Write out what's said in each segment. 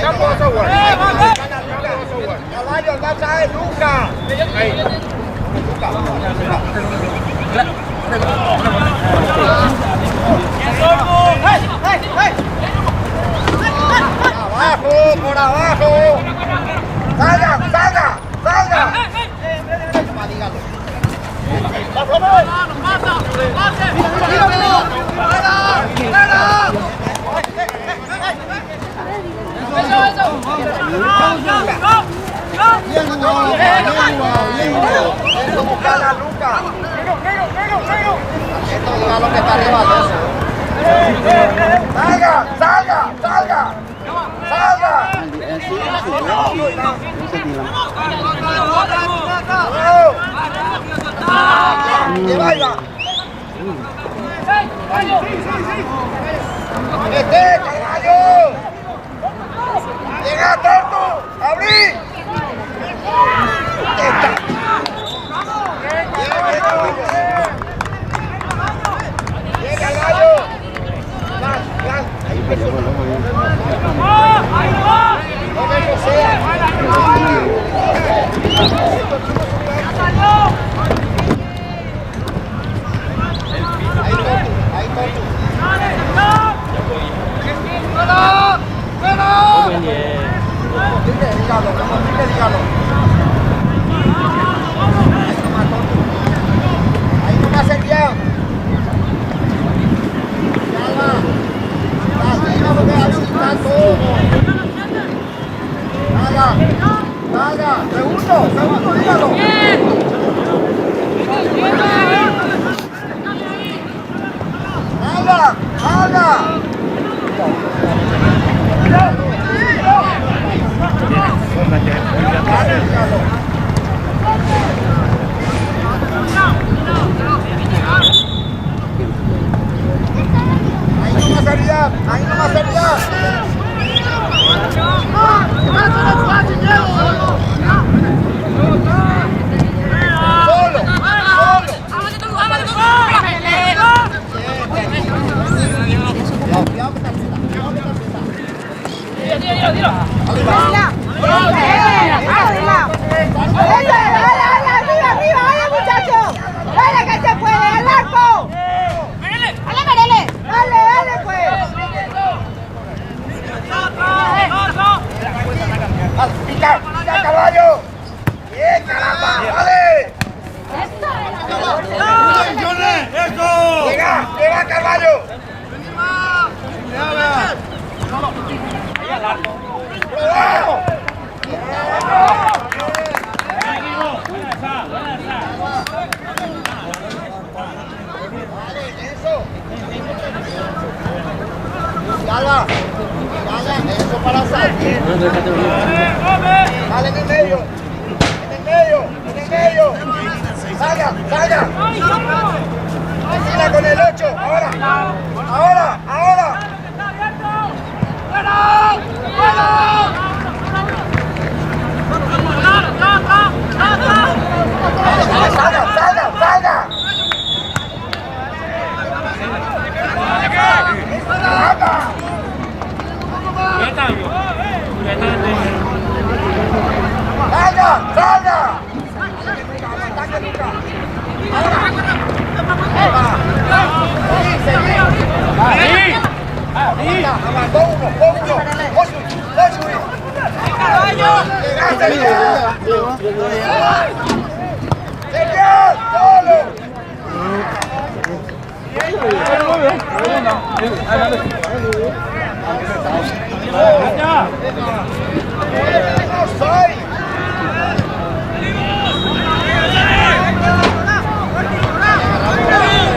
campo de software. Caballo, el bacha es Luca. Abajo, por abajo. Salga, salga, salga. Salga, salga, salga. Salga. Lleva. Caballo. Llega, tonto. Abrí. Llega, caballo. Ahí no me hace bien. Salga, segundo, dígalo. Salga. Ahí no más sería. ¡Pica, caballo! ¡Bien, caramba! ¡Vale! ¡Eso! ¡Llega, caballo! ¡Bravo! ¡Salga! Eso para salir. Dale en el medio. Salga. Vacila con el 8. Ahora. Salga. ¡Salga!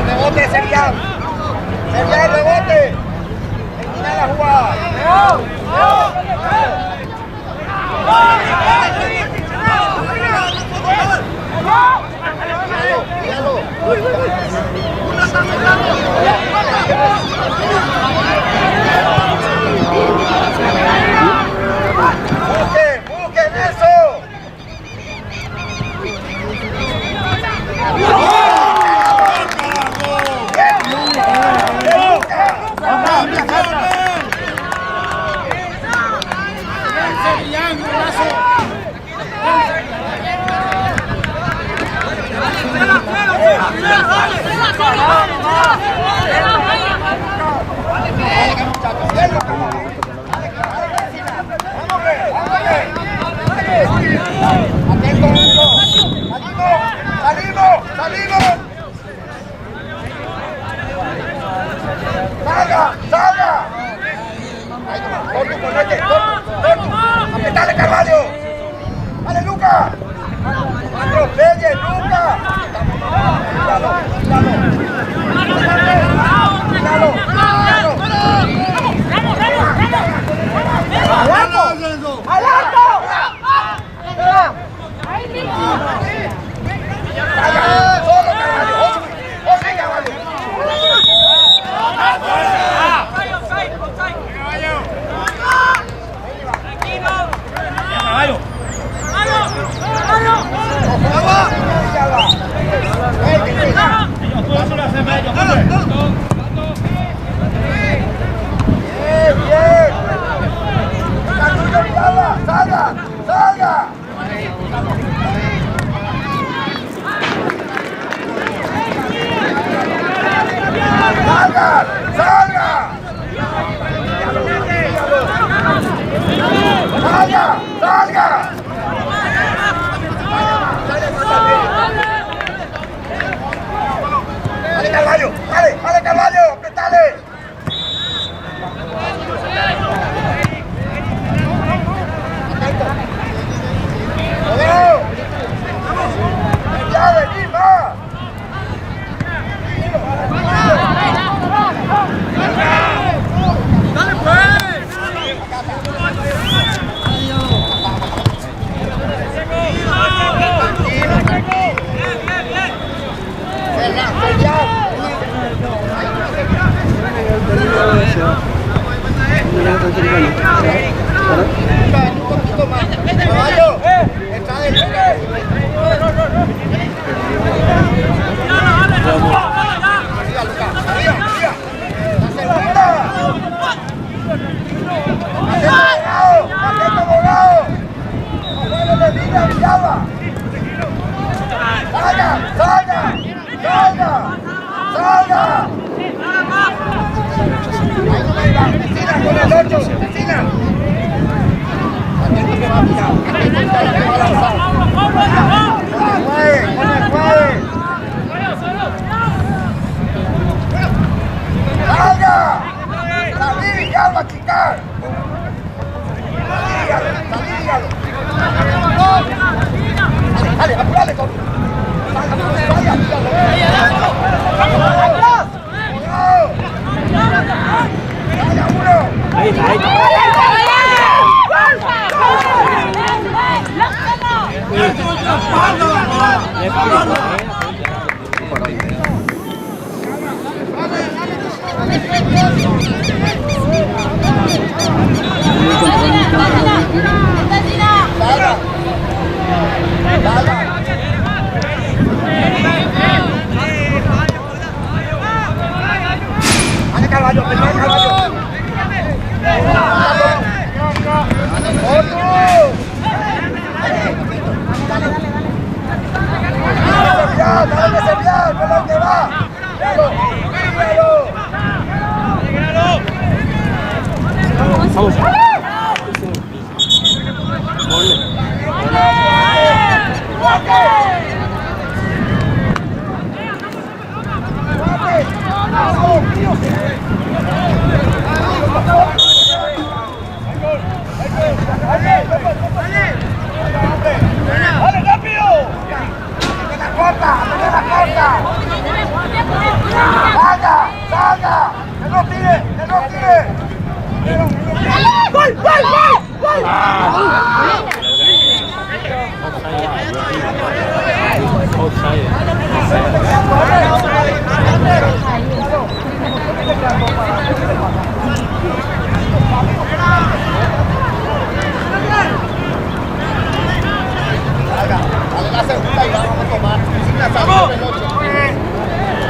Rebote, Serial, rebote. Termina la jugada. Busquen eso. ¡Vamos! ¡Salimos! ¡Salga! ¡Apretale, Carvalho! ¡Dale, Luca! ¡Atropelle, Luca! ¡Salga! ¡Dale, Carvalho! ¡Dale, Carvalho! ¡Apretale! ¡Ya vení, más! ¡Dale, pues!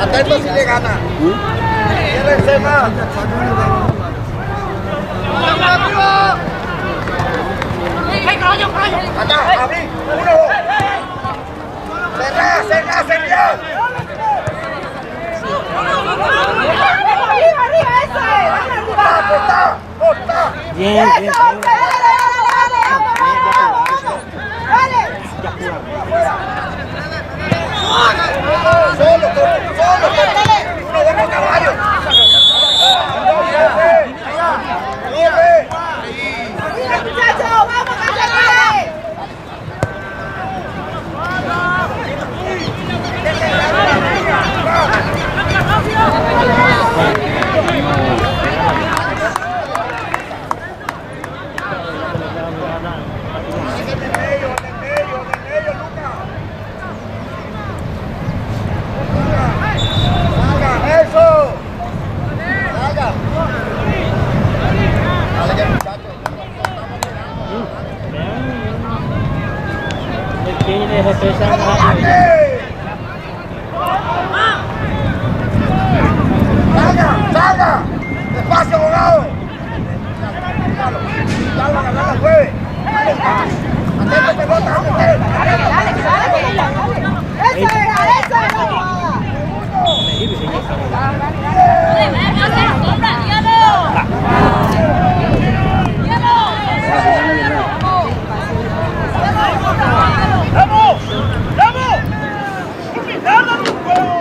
Atento si le gana. Quédense más. Bien, bien. ¡Eso, hombre! ¡Dale, dale, dale! Solo, uno deja caballo. ¡Mira, muchachos! ¡Vamos, cállate! Eso. Haga. Tiene defensa. ¡Salga! ¡Despacio, abogado! ¡Salga, agarra la jueves! ¡Atento, pelota! ¡Dale, dale! ¡Eso era, eso era! ¡Vamos! ¡Vamos! ¡Cuidado, tu juego!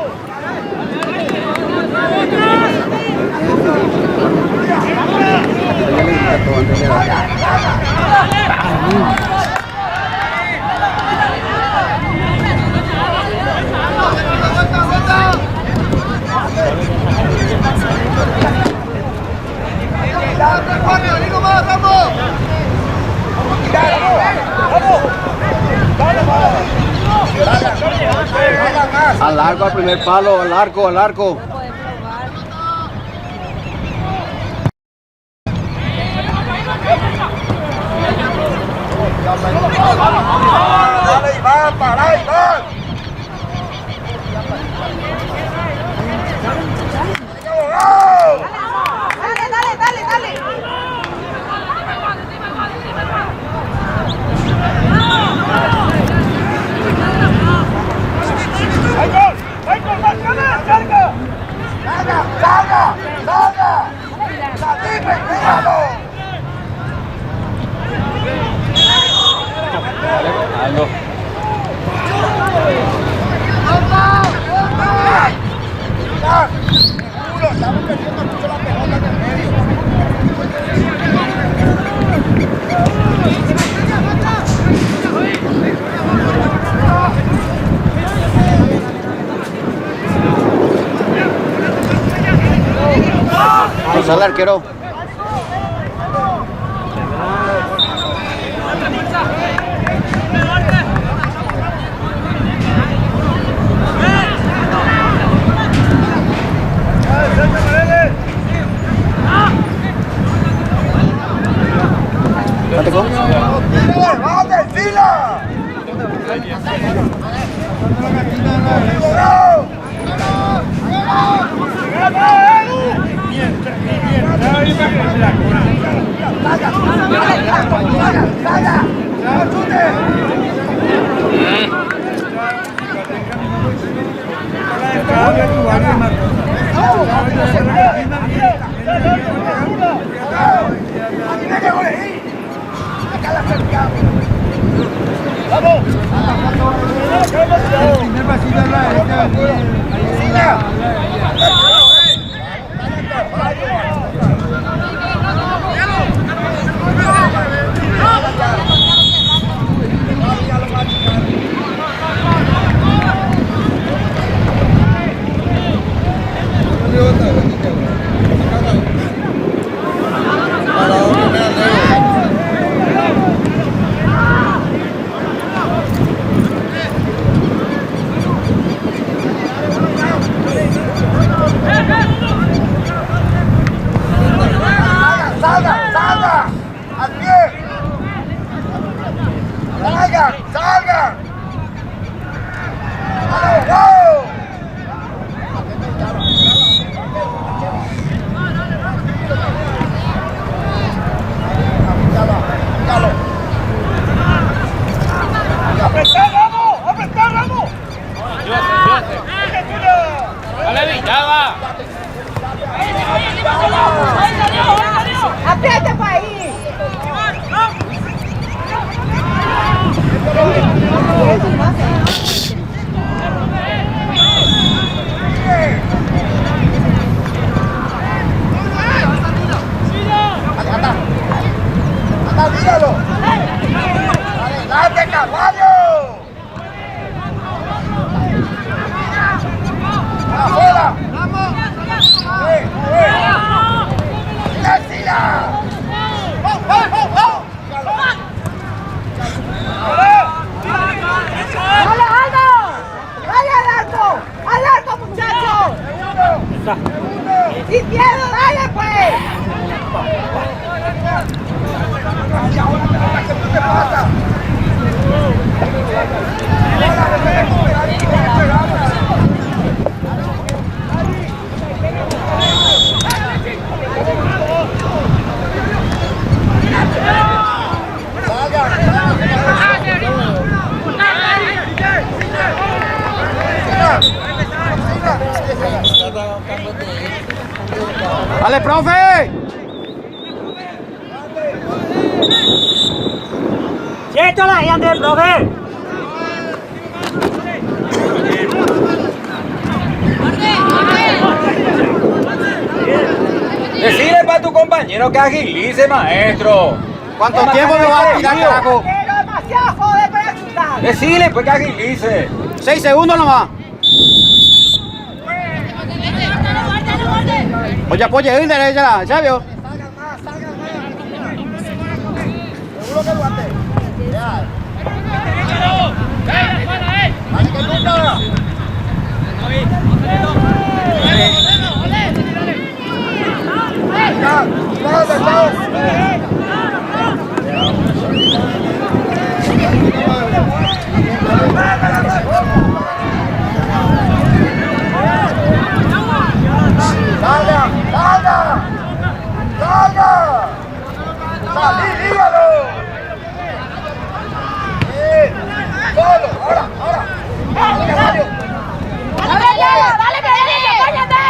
Al largo, al primer palo, al arco, al arco. Dale, Iván, para, Iván. Dale! ¡Salga! ¡Salime, cuidado! Algo. Estamos perdiendo mucho la pelota en el medio. Pues al arquero. ¿Date con? ¡Vale, fila! ¡Vamos! El primer pasito a la derecha. ¡Dale, Aldo! ¡Dale al arco, muchachos! ¡Sin miedo, dale, pues! ¿Qué pasa? ¡Dale, profe! ¡Quieto la gente, profe! Decile para tu compañero que agilice, maestro. ¿Cuánto tiempo me va a tirar, carajo? Pero demasiado joder para chutar. Decile pues que agilice. 6 segundos nomás. Oye, apoye, derecha, ¿sabes? Salgan más. Seguro que lo hace. Vale, que nunca. ¡Salí, dígalo! ¡Solo! ¡Ahora! ¡Dale, Pedro, cállate!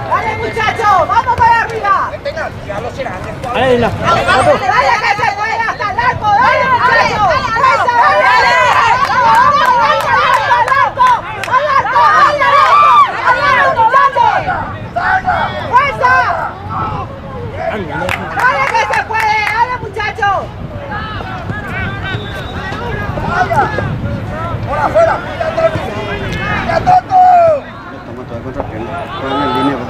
¡Dale, muchachos! ¡Vamos para arriba! Ahí la. ¡Dale, que se pueda hasta el arco! ¡Dale, muchachos! ¡Fuerza, dale! ¡Fuerza! ¡Dale que se puede! ¡Dale, muchachos! ¡Ahora, afuera! ¡Ya tonto! Toma todo el contrapierna. Ponle el dinero.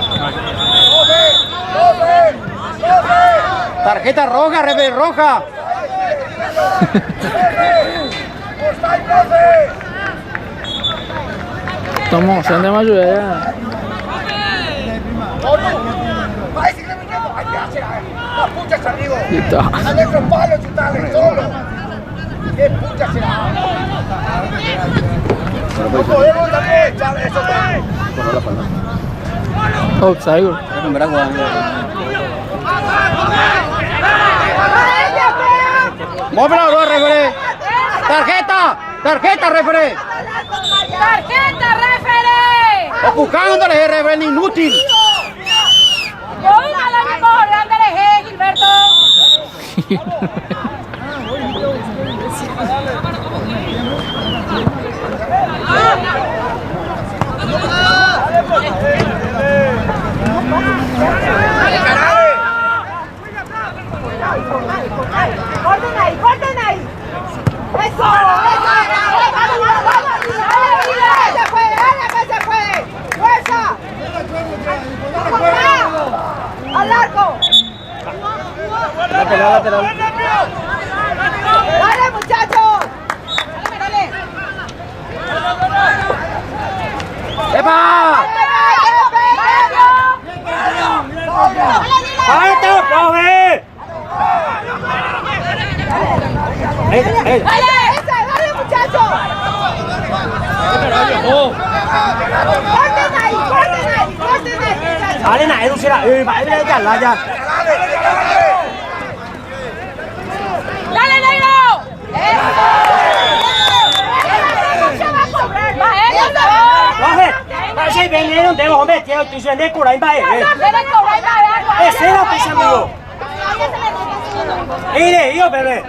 ¡Profe! Tarjeta roja, refe roja. ¡Está ahí, profe! Estamos, se han de mayoría. ¡Ay, sigue viniendo! ¡Ay, ya será! ¡La pucha, amigo! Listo. ¡Dale otro palo, chutale, solo! ¡Qué pucha será! ¡No podemos también! ¡Chale, eso también! Corre la palma. Outside. Es un brazo. ¡Móvelo, referee! ¡Tarjeta, referee! ¡Tarjeta, referee! ¡Empujándole, referee, inútil! ¡Póngale mi amor! ¡Ándale, Gilberto! ¡Corten ahí! ¡Eso! ¡Dale que se puede! ¡Fuerza! ¡Al arco! Lateral. ¡Dale, muchachos! ¡Dale! ¡Epa! ¡Alto, profe! ¡Dale, muchachos! ¡Corten ahí, muchachos! Dale, na, eso será. Vaya, ya. ¡Dale, negro! Profe, parece veneno de hombre, tío, tú se le cura en baile. Ese era pensando. Mire, yo, bebé.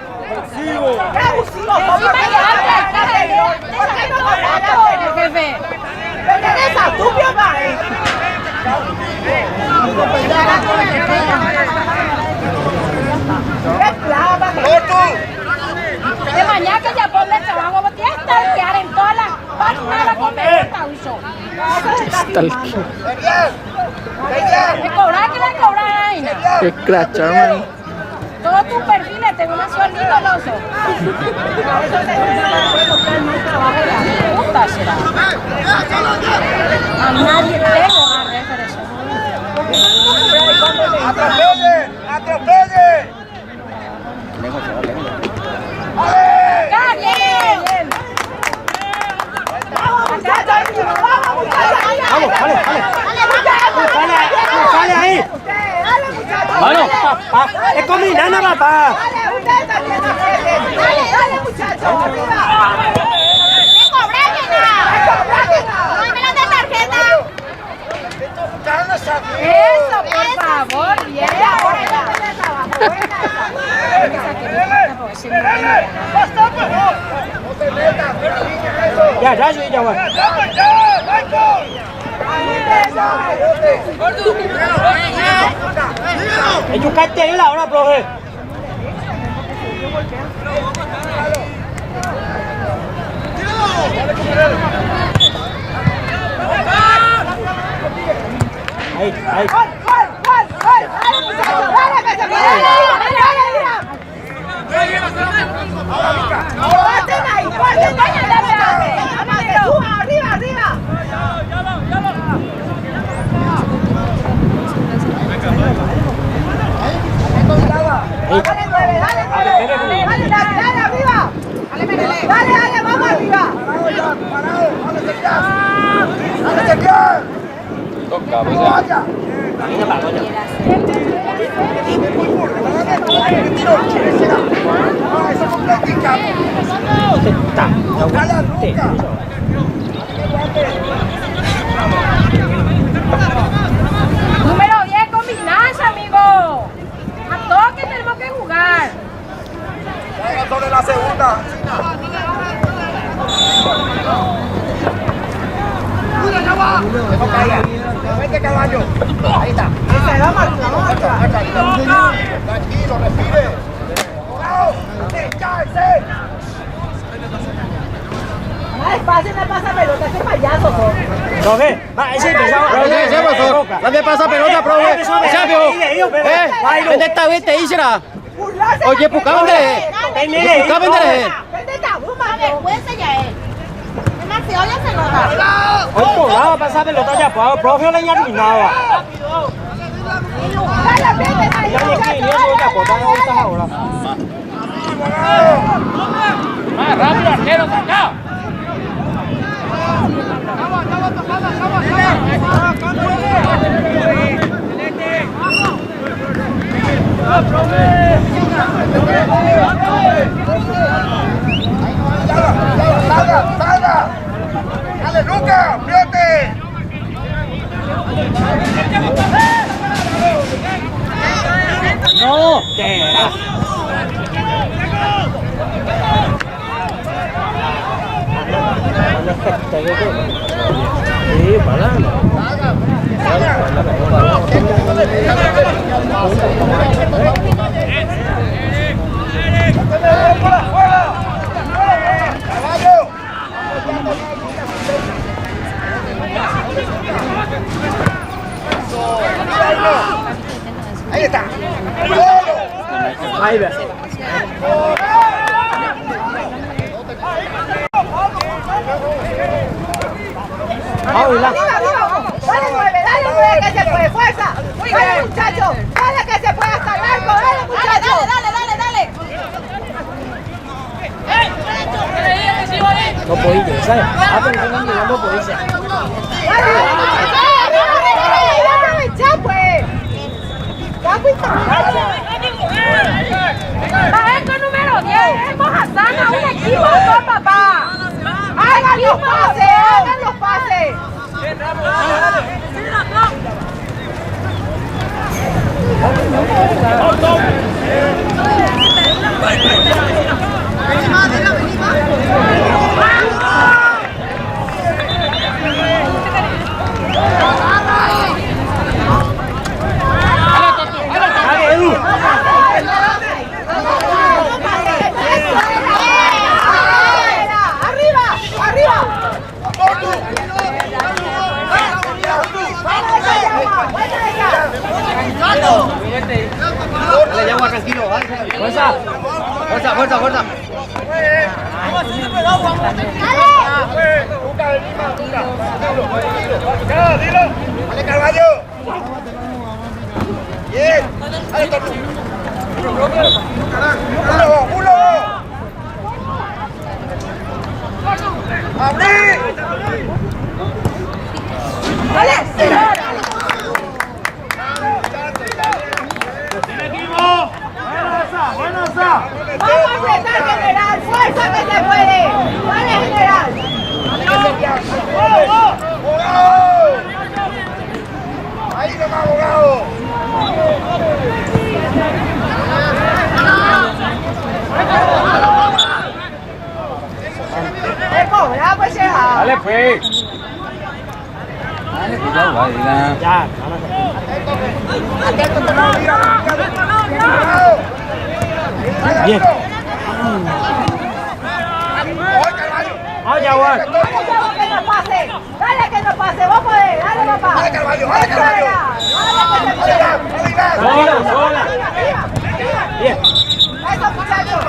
De mañana que ya ponle trabajo. Tal Le cobras que le cobras, Aina. que scratch, hermano. Todos tus perfiles tengo un sueldito, loso. Puta será. A nadie tengo una referencia. ¡Atropellen! ¡Atropellen! Acá, bien. Vamos, sale ahí. Bueno, papá, es con mi nana, papá. Dale, muchachos, arriba. ¡Me cobré, nena! ¡No me la de tarjeta! Eso, por favor, bien. Ya, ya, güey. Educate ahí la hora, profe. Ahí. Arriba. Dale, arriba. Dale, vamos arriba. Toca, pues ya. Número 10, combinanza, amigo. A todos que tenemos que jugar. Sobre la segunda. No caiga. Vete, caballo. Ahí está. Tranquilo, respire. ¡Cállese! Más fácil me pasa pelota, qué payaso son. Profe, va, ese empezó. ¿Dónde pasa pelota, profe? ¿Dónde está este Isra? Oye, ¿pucándole? Vergüenza ya es. Demasiado ya se nota. Hoy cobraba pasar pelota ya, profe le arruinaba. Ya ni aquí, ni eso ya, pues estás ahora. Más rápido, arquero, saca. ¡Salga! ¡Dale, Luca! ¡Fíjate! No, te sí, Ahí está. ahí ves. Dale 9, que se puede, fuerza. Dale, muchacho. Dale que se puede hasta el arco. Dale, muchacho. Dale. No podéis, ¿sabes? No podéis. Aprovecha, pues. Maestro número 10, es Mojasana, un equipo con papá. Hagan los pases. Fuerza. Fuerza, fuerza, fuerza. Dilo. Dale, Carvalho. Bien. Dale, Torno. Uno. ¡Abrí! ¡Dale! ¡Vamos a apretar, general! ¡Fuerza que se puede! ¡Dale, general! Ahí nomás, abogado. ¡Bravo, pues ya! Dale, pues. Dale, cuidado, Guadila. Ya. Bien. Vaya, Juan. ¡Dale, que no pase! ¡Dale, que no pase! ¡Vamos a poder! ¡Dale, papá! Dale, Carvalho, dale, Carvalho. ¡Dale, que se puede! Sola. Bien. ¡Eso, muchachos!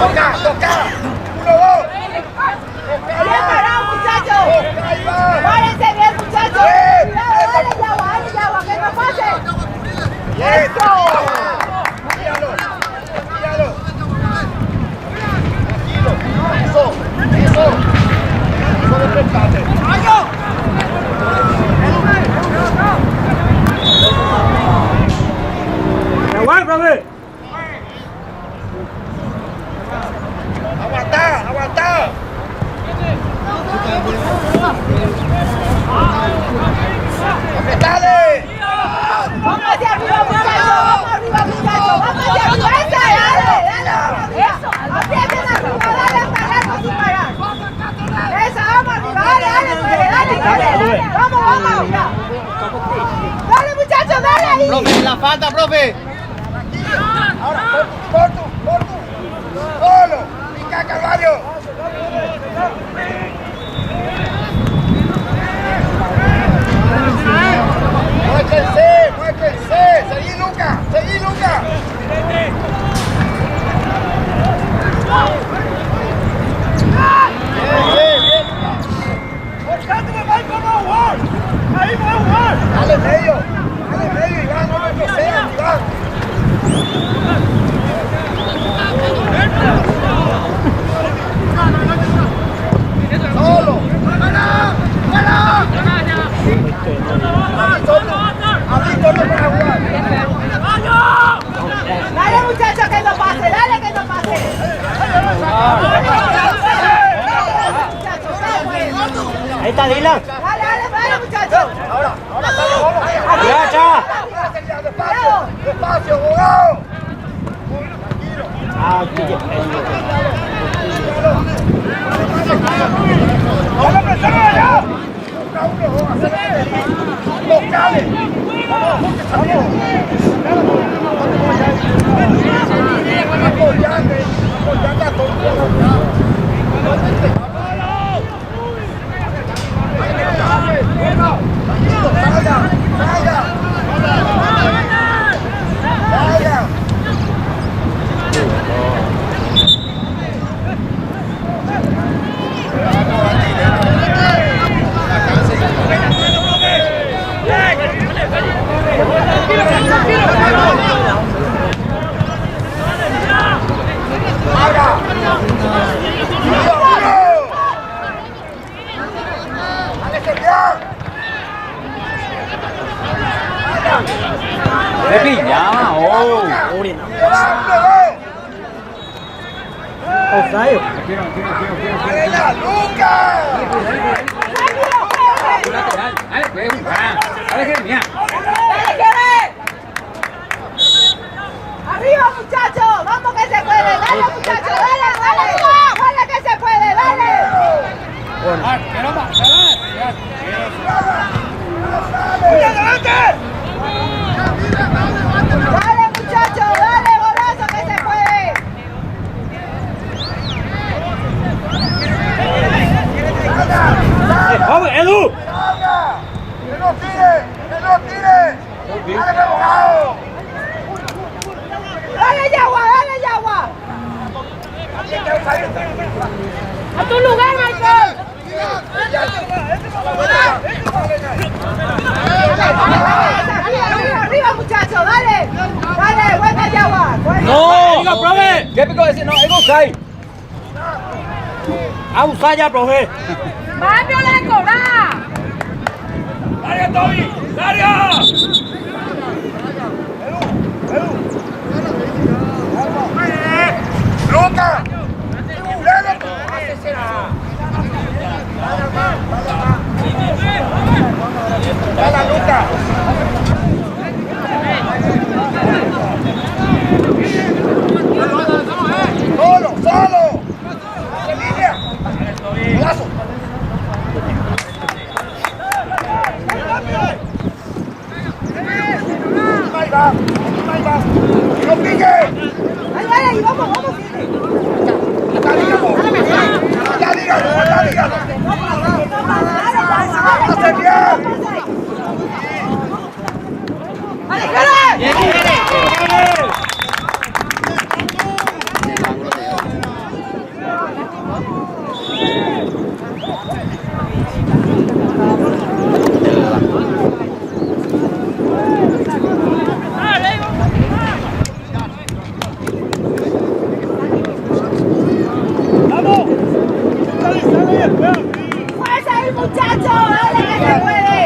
Toca. 1, 2. ¡Bien parado, muchachos! Ahí va. ¡Párense bien, muchachos! Bien. ¡Dale, Yagua, que no pase! Bien. ¡Eso! Míralo. Tranquilo. Eso. Solo prepárate. Juan, profe. Aguanta. Apretale. ¡Vamos hacia arriba, muchachos! ¡Vamos arriba, muchachos! ¡Vamos hacia arriba! ¡Esa! ¡Dale! ¡Eso! ¡Aprieten arriba! ¡Dale hasta largo sin parar! ¡Esa! ¡Vamos arriba! ¡Dale! ¡Vamos! Ya. ¡Dale, muchachos! ¡Dale ahí! Profe, la falta, profe. Ahora, por tú. Solo. Pica, Carvalho. Muéstrense. Seguí, Luca. Dale medio, Iván, no retrocedas, Iván. Solo. Abrí todo para jugar. ¡Dale, muchachos, que no pase! ¡Dale, que no pase! Ahí está Dylan. ¡Dale, muchachos! Ahora sale Bolo. Ya. Despacio, abogado. Ah, pille. ¡Vamos a empezar allá! ¡Tocale! ¡Vamos! ¡Apoyate a todos! ¡Salga! ¡Te pillaba! ¡Oh! Offside. ¡Dale, Luca! Dale, pues, dale, genial. ¡Dale, Jerez! ¡Arriba, muchachos! ¡Vamos que se puede! ¡Dale, muchachos! ¡Dale! ¡Dale que se puede! ¡Dale! ¡Dale, muchachos! ¡Dale, golazo que se puede! ¡Vamos, Edu! ¡Que no tire! ¡A tu lugar, Michael! Arriba, muchachos, dale. Dale, buena Yaguar. No, diga, profe. ¿Qué pico decir? No, es offside. Abusar ya, profe. ¡Va, Viola, cobrar! ¡Daria, Toby! ¡Daria! ¡Luca! ¡Dale, Luca! ¡Solo, solo! ¡En línea! ¡Golazo! Ahí va, ahí va. ¡No pique! Dale, y vamos. ¡Ya dígalo! ¡Ya dígalo! ¡Ya dígalo! ¡Hace bien! ¡Dale, cara! ¡Fuerza ahí, muchacho! ¡Dale, que se puede!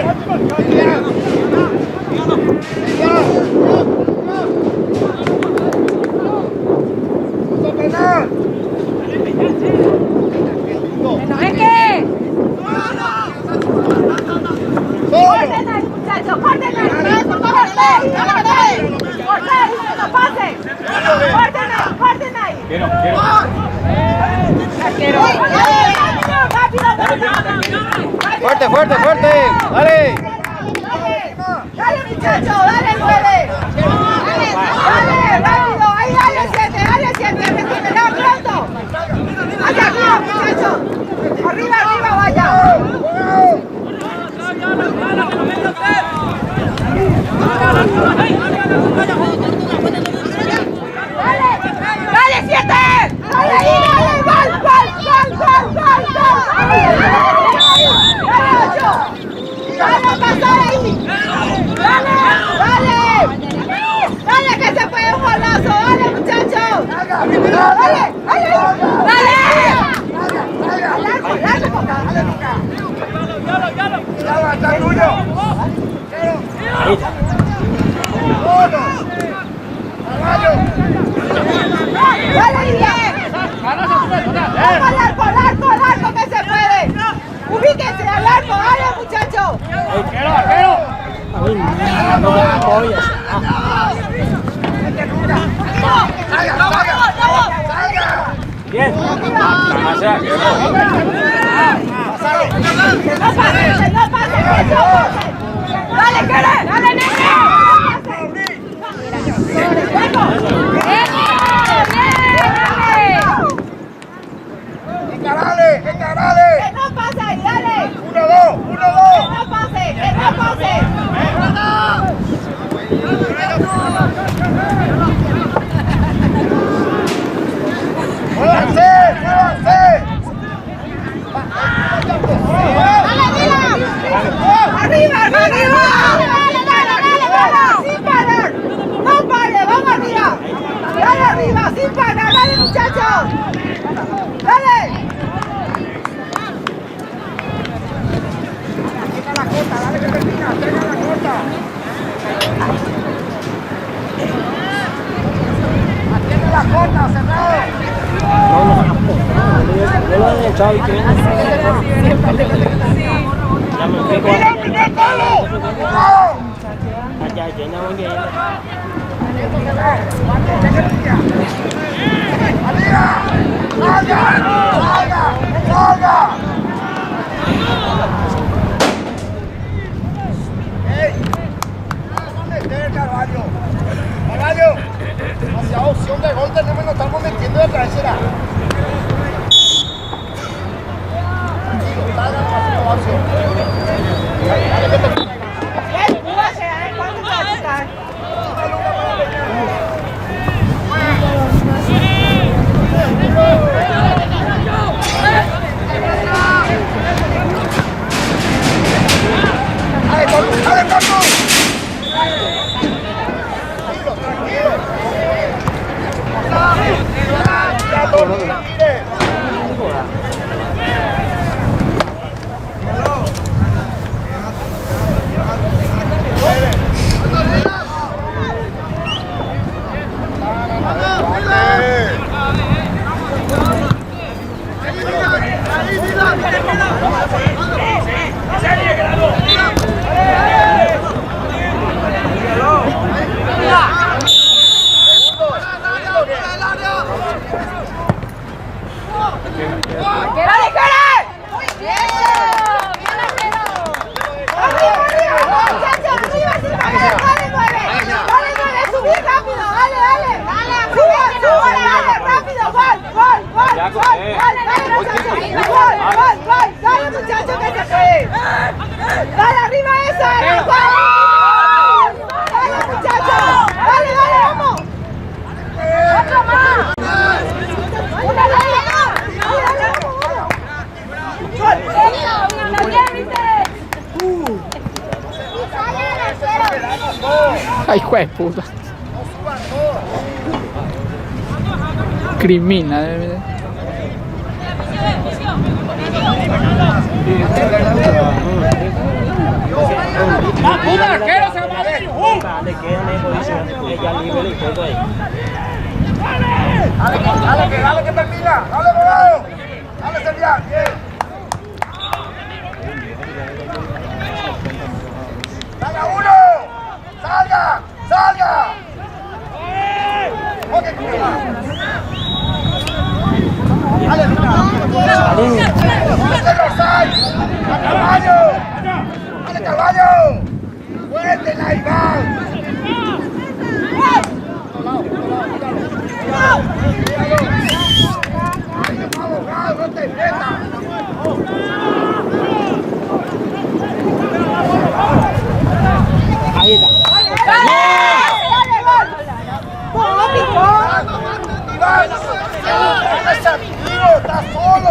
¿En qué? ¡Corten ahí, muchachos! ¡Corten ahí! ¡Corten! ¡No pasen! ¡Corten ahí! Quiero. ¡Rápido! Fuerte, fuerte, fuerte. Dale. Dale, muchacho, dale, 9. Dale, rápido. Ahí, dale, 7. Métetela pronto. Hacia arriba, muchacho. Arriba, vaya. Dale, 7. Dale, ahí, dale, gol. Dale, 8. Dale, pasar ahí. Dale, que se fue un golazo. Dale, muchachos. Dale. ¡Ya tuyo! Ahí está. Dale, bien. Vamos al arco, que se puede. Ubíquense al arco, dale, muchachos. No me apoyas. Bien. Que no pase. Dale, Kere. Dale, nene. ¡Encarale! Que no pase ahí, dale. 1-2! Que no pase. ¡Muévanse! Arriba. Dale. Sin parar. No pare, vamos arriba. Dale arriba, sin parar. Dale, muchachos. Dale. ¡Dale que termina! ¡Tenga la corta! ¡Atiende la corta, cerrado! No lo han echado y que venga. Ya me explico. ¡Mira, Pablo! Ya, muy bien. ¡Salga! ¡Ey! ¿Dónde está el Carvalho? Hacia opción de gol tenemos, nos estamos metiendo de trasera. Tranquilo, salga haciendo opción. ¿Cuánto te va a quitar? Ay, hijo de puta. Crimina, Dale que termina, dale Morado, dale Sevilla, bien. Salga uno, salga, salga. Dale, Carvalho, dale Carvalho, fuerte la Iván. Ahí está. Está solo.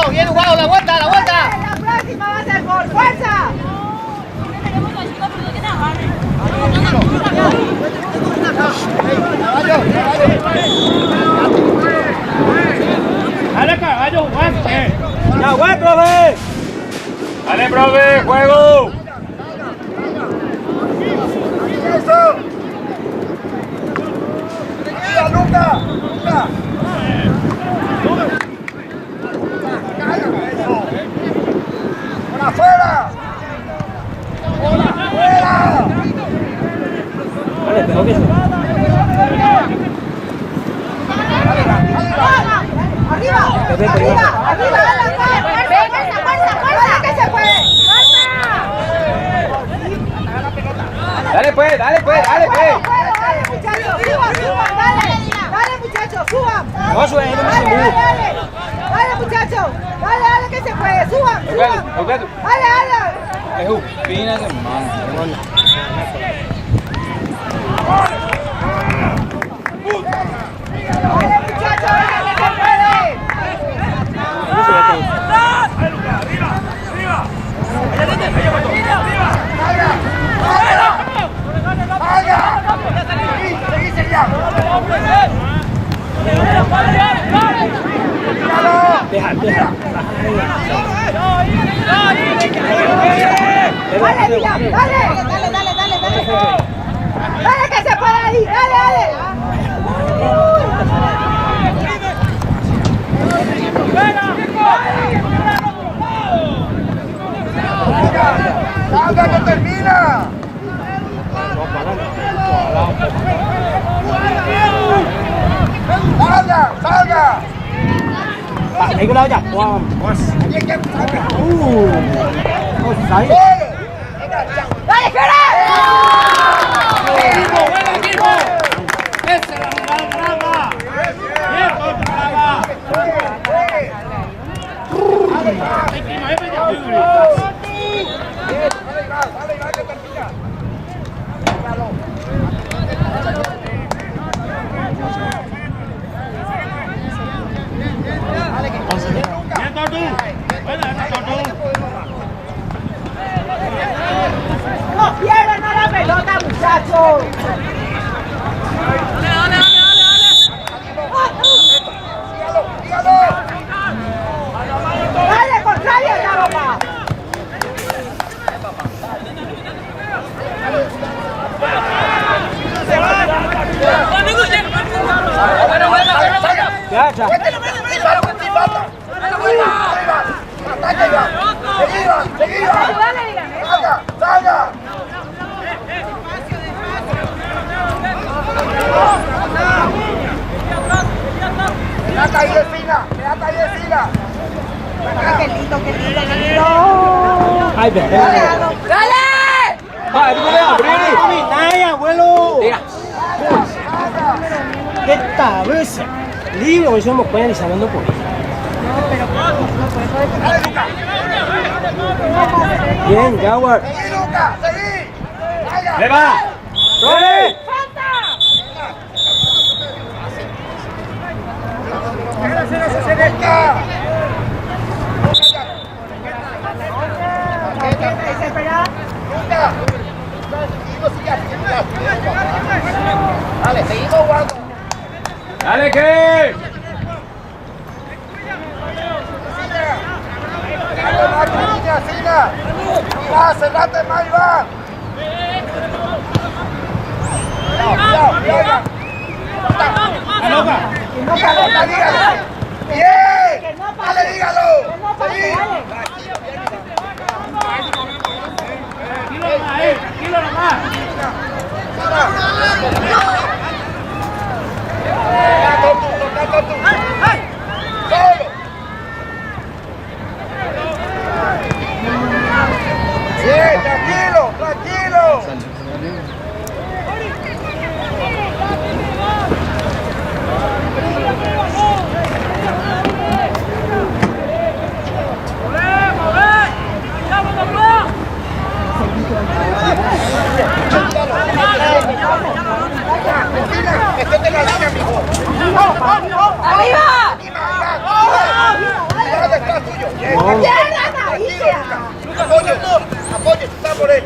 Bien jugado, la vuelta. La próxima va a ser por fuerza. Dale, Carvalho, jugaste. Ya, buen, profe. Dale, profe, juego. Eso. Luca. ¡Por afuera! ¡Por afuera! Vale, pero que Arriba, fuerza, que se puede. Dale pues. Dale, muchachos, suban, dale, muchachos, suban. no suene, Dale, muchachos, dale, que se puede, suban. Dale. Es Pina, hermano. Dale, muchachos, dale, que se puede. Dale que se puede ahí, dale. ¡Salga que termina! ¡Salga! Ahí que la ya. Wow. Offside. ¡Dale, Jere! No pierdan a la pelota, muchachos. Dale, contrario, ya no va. Ya, ya. ¡Salga! ¡Quédate ahí de fila! ¡Quédate ahí de fila! Qué lindo, qué lindo, qué lindo. Ay, ven. ¡Dale! Va, tú me abrir. Ay, abuelo. Mira. ¿Qué tal? ¿Ves? Libre, hoy somos buenos y hablando por eso. Bien, Jaguar. ¡Seguí, Lucas! ¡Seguí! ¡Vaya! ¡Le va! ¡Robe! Dale, seguimos jugando. ¡Dale, que! Sina. Va, cerrate más, Iván. Cuidado. Dígalo, dígalo. Bien. Dale, dígalo. Sí. Tranquilo nomás. Solo. Bien, tranquilo. Esto te la línea, amigo. ¡Arriba! Iván, detrás tuyo. Bien. ¡Pierdan ahí! Apoyo, está por él.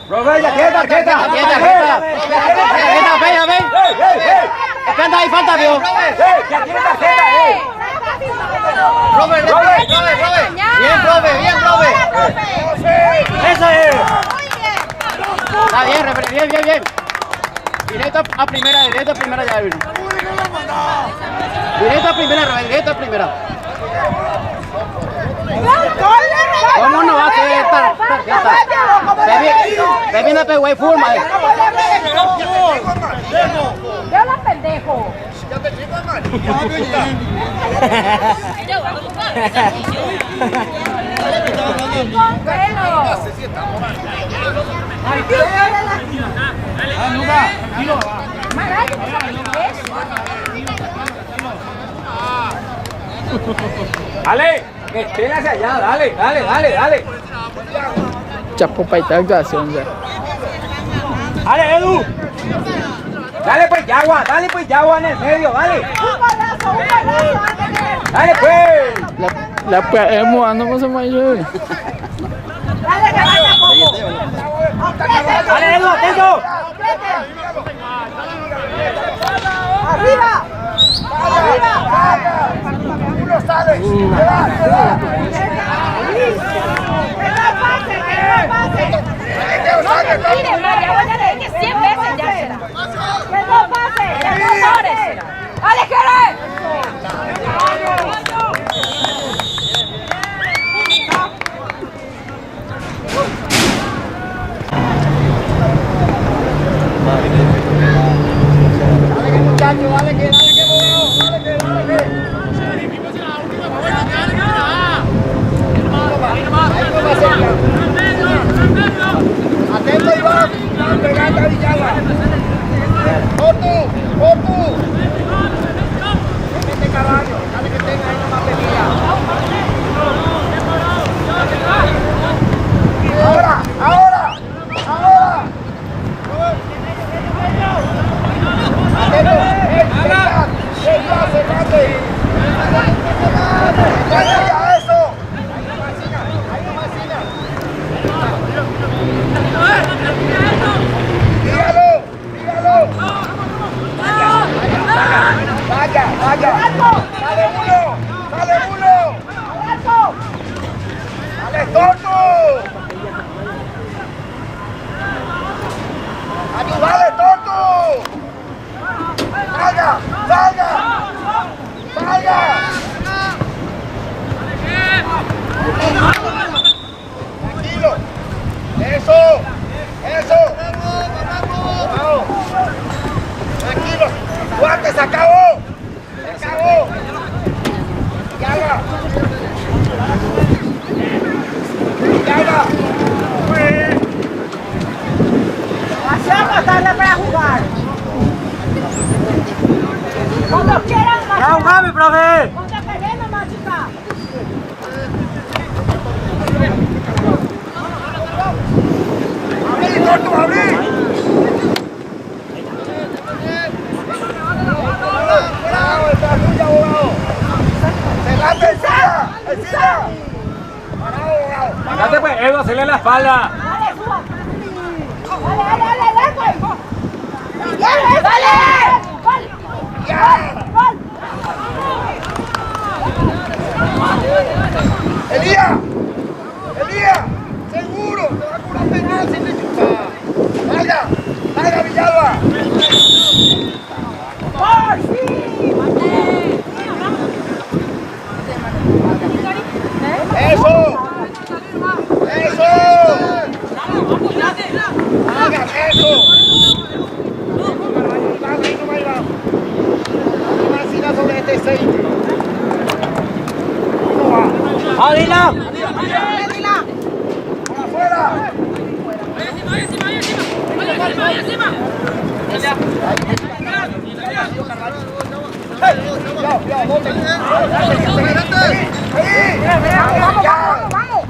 ¡Robe, ya quieta! Espera, ahí falta, tío. ¡Ya tiene tarjeta, Robert. Bien, Robert. ¡Esa es! Está bien, referee, bien. Directo a primera ya, Irving. Directo a primera. ¿Cómo no va a ser tarjeta? Ve bien de way full, madre. ¡Yo la pendejo! Ya te chico, hermano. ¡Dale! ¡Que estén hacia allá! ¡Dale! Chapo para esta actuación ya. ¡Dale, Edu! ¡Dale pues, Yagua en el medio! ¡Dale! ¡Un balazo! ¡Dale pues! La podemos ando con su mayor. ¡Dale, que vaya poco! ¡Dale, Edu, atento! ¡Arriba! Uno sale. ¡Que no pase! Mire, María, voy a leer que 100 veces ya será. ¡Que no pase! ¡Dale, Jere! Muchachos, dale que Este caballo, dale que tenga ahí una batería. Ahora. Vaya. Sale uno. Dale, Tortu. Dale, Tortu. Salga. Tranquilo. Eso. Vamos. Tranquilo. Fuerte, se acabó. Yaga. Hacemos tarde para jugar. Cuando quieran, ¡Ya jugame, profe! cuando queremos, machuca. Abrí, Tortu, abrí. Bravo, esta es tuya, abogado. Cerrate encima. Bravo, abogado. Date pues, Edu, hacerle la espalda. Dale, suba. Dale. Gol. Elías, seguro, te va a curar penal si te chupa. Salga, Villalba. Por fin. Eso. Salga, eso. Ahí no va. Una vacina sobre este 6. ¿Cómo va? ¡Adila! ¡Afuera! ¡Vamos!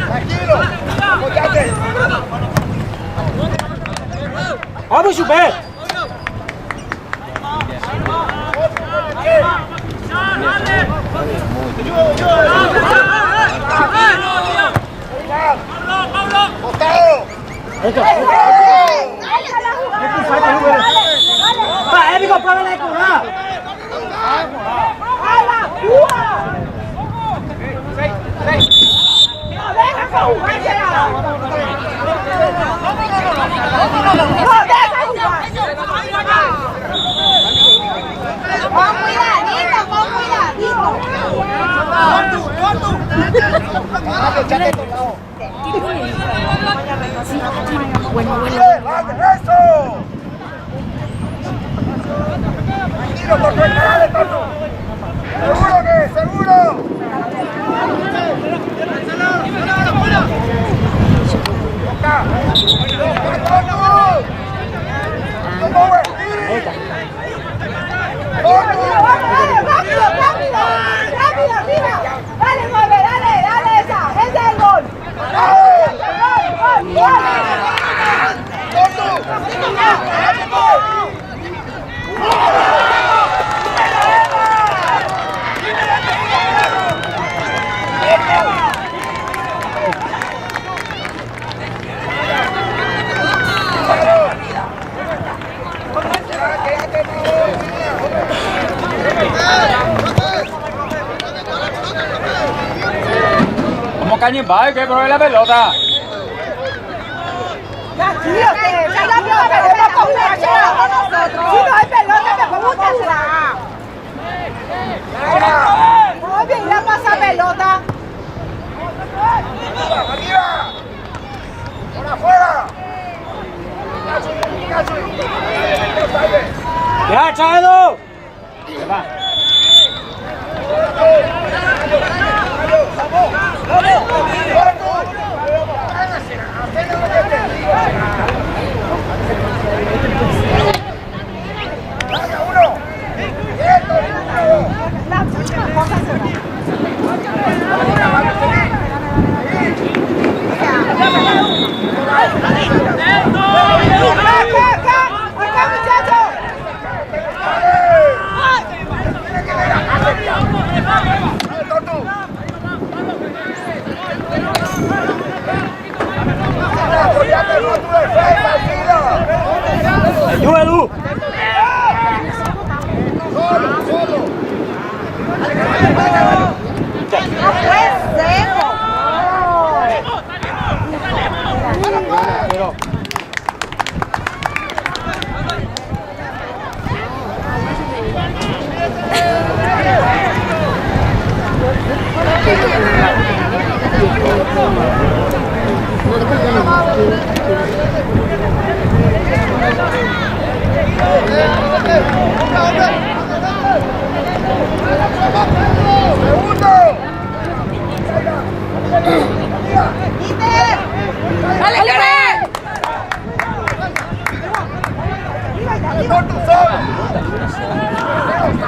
Tranquilo, apoyate. ¡Vamos, Chupé! ¡Va, Épico, pruébale con nada! Con cuidadito. ¡Eso! Tranquilo, Tortu, dale, Tortu. Seguro. Toca, Tortu. ¿Cómo es? Rápido, arriba. Dale, mueve, dale esa. Ese es el gol. Como Cañimbay, que pruebe la pelota. Tranquilo, que ya la pelota con nosotros. Si no hay pelota, mejor búscasela. Muy bien, la pasa pelota. ¡Arriba! ¡Por afuera! ¡Ya, Chado! ¡Va!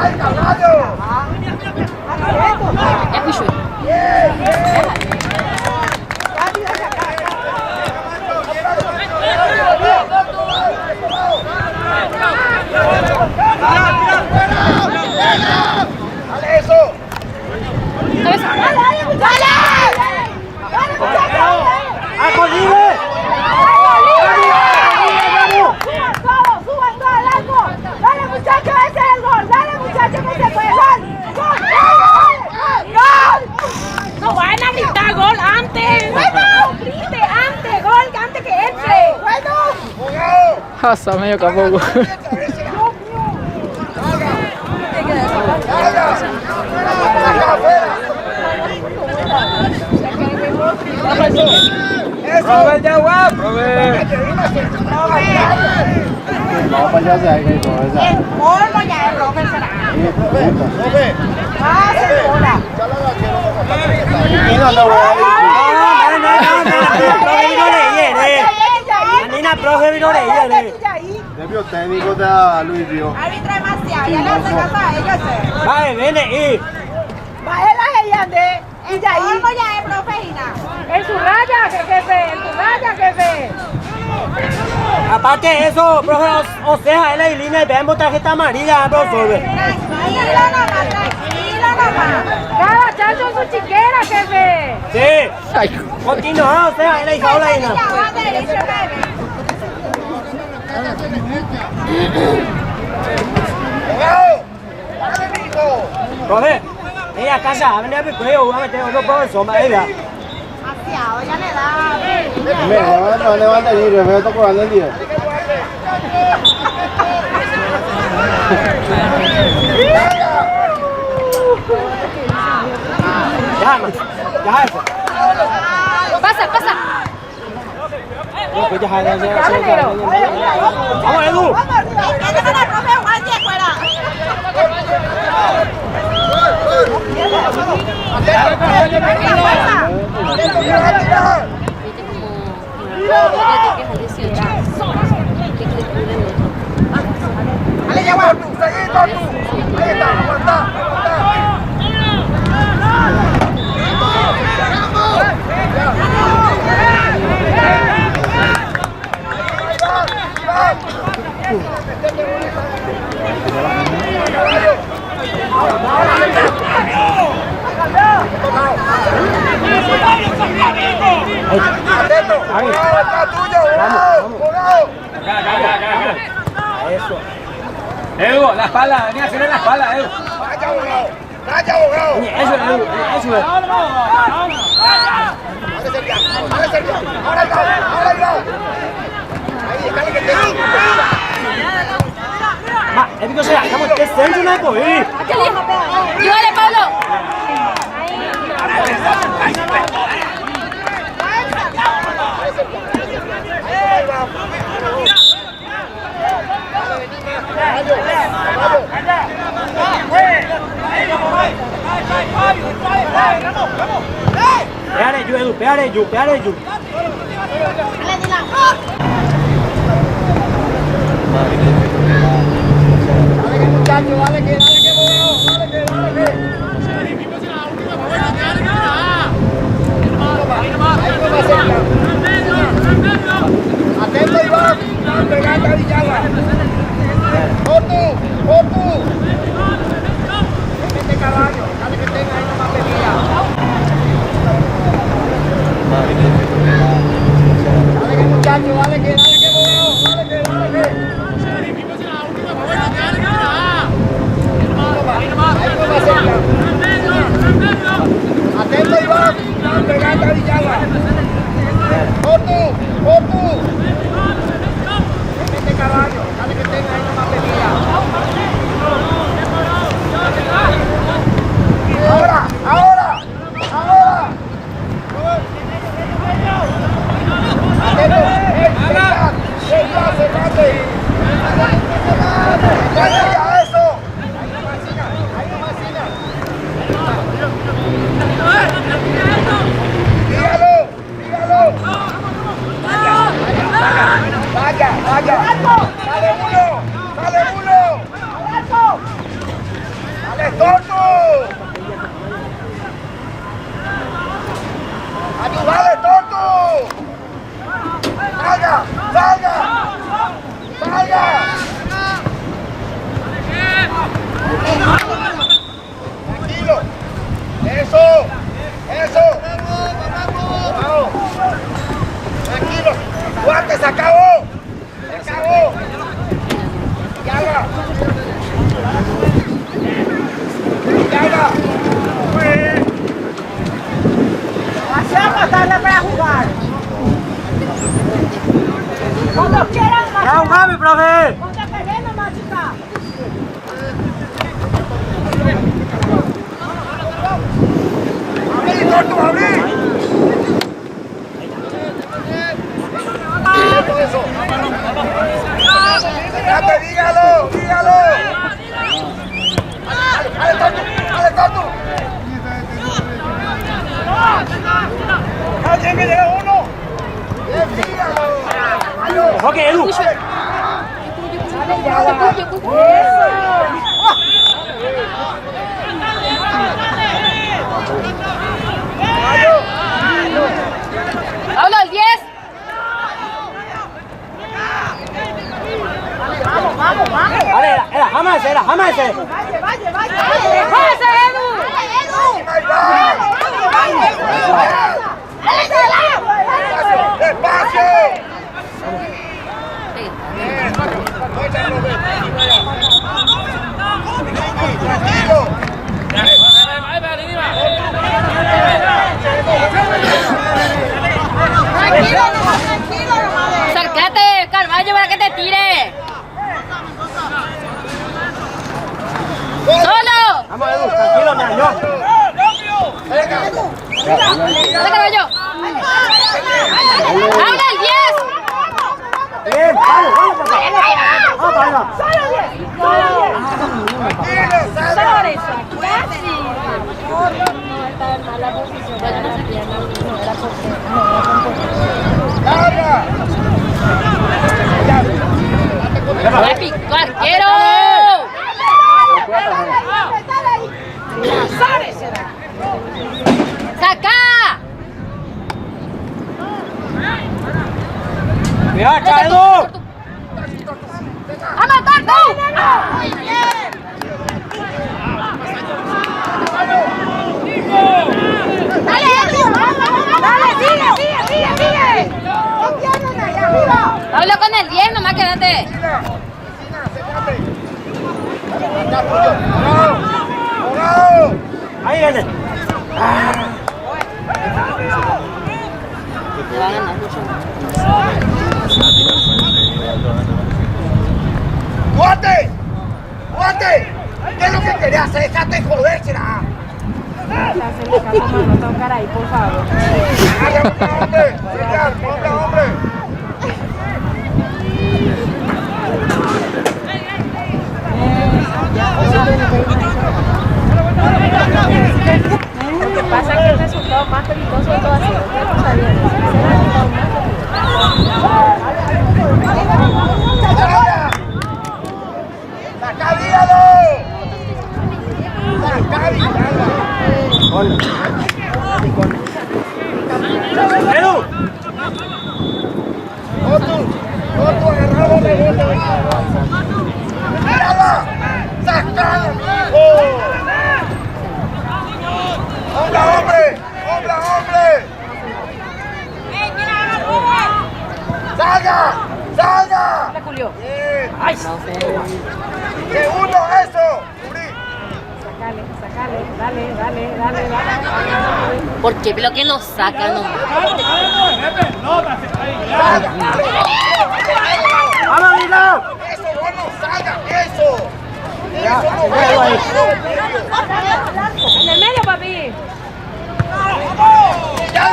¡Ay, caballo! ¡Dale eso! ¡Dale, muchachos! ¡Aco libre! ¡Suban todo el arco! ¡Dale, muchachos, ese es el gol! ¡Dale, muchachos, que se puede! ¡Gol! ¡Gol! ¡Gol! No van a gritar gol antes. ¡Bueno! ¡Grite antes! ¡Gol! ¡Antes que entre! ¡Bueno! Hasta medio campo. Profe, ya va, profe. No, para allá se hay que todo eso. El polvo ya es profe, será. ¡Pase, bola! Y no lo voy a Nina, profe, vino de ella. Debio técnico de Luis Dio. Arbitra demasiado, ya le hace caso a ella. Vale, ven y. Baje la ella de y ya ahí. ¿Cómo ya es, profeína? En su raya, jefe, en su raya, jefe. Aparte de eso, profe, o sea, él y Lina vemos tarjeta amarilla, profesor. Tranquilo nomás, tranquilo nomás. Cada chacho en su chiquera, jefe. Sí. Continúa, o sea, él y Jaula y Ya va derecho, jefe. Profe, ella casa, a venir a mi cuello, voy a meter otro profesor, ella. Demasiado, ya le da. No levanta ni le veo todo el día. Ya eso. Pasa, pasa. No, pues ya, vamos, Edu. ¡Dale, ya va! ¡Seguí, Tortu! ¡Ahí está! ¡Aguanta! ¡Atento! ¡Jugado, está tuyo! ¡Jugado! Eso. Edu, la espalda, venía a hacer en la espalda, Edu. ¡Vaya, abogado! ¡Vaya, abogado! Eso, Edu, eso. ¡Dale, Sergio! ¡Ahora el gol! ¡Ahora el gol! Ahí, déjale que te Ma, es que se acabó de centro, ¿no? Llévale, Pablo. Pégale, yo, Edu, pégale, yo. muchacho! ¡Dale que ¡atento, Iván! ¡Pegate a Villaga! ¡Otu! ¡Este caballo! ¡Dale que tenga ahí nomás pelea! Dale que muchacho! ¡Dale que! Tortu! ¡Ayúdale, Tortu! ¡Salga! ¡Salga! ¡Salga! Tranquilo. Eso. Eso. Vamos. Tranquilo. Guante, se acabó. Se acabó. Salga. Salga. Vamos a darle para jugar. Cuando quieran, ¡Ya un cambio, profe! cuando peguemos, machuca. ¡Abrí, Tortu, abrí! Eso. Espérate, dígalo, dígalo. Dale, Tortu, dale, Tortu. ¡Alguien que llega uno! ¡Dígalo! Ok, Edu. Pablo, el 10. Vamos. Era, jamás. Vaya. ¡Ese, Edu! ¡Despacio! Tranquilo. Tranquilo, Acércate, Carvalho, para que te tire. ¡Solo! Vamos, Edu, tranquilo, mira, yo. ¡Dale, Carvalho! ¡Habla el 10! Bien, vamos, papá. Vamos, papá. ¡Ay, pico, arquero! ¡Saca! Cuidado, Edu. ¡A matar tú! ¡Dale, Edu! ¡Dale, sigue! ¡No tienen ahí arriba! Hablo con el 10, nomás quédate. Ahí viene. ¡Guate! ¡Guate! ¿Qué es lo que quería hacer? ¡Déjate de joder, será! No tocar ahí, por favor. ¡Hombre! ¡Hombre! Lo que pasa es que el resultado más peligroso de todo ha sido que no sabían. ¡Saca, dígalo! ¡Saca, dígalo! Edu. ¡Otro, agarrado de bote! ¡Mírala! ¡Saca, hijo! ¡Hombre! ¡Salga! Julio. ¡Bien! ¡Ay! ¡Segundo, eso! ¡Cubrí! Dale. ¿Por qué bloque nos sacan? Vamos, Miguel. ¡Eso, vos no salga! ¡Eso! ¡Eso no Ahí. va! En el medio, papi. ¡Ya!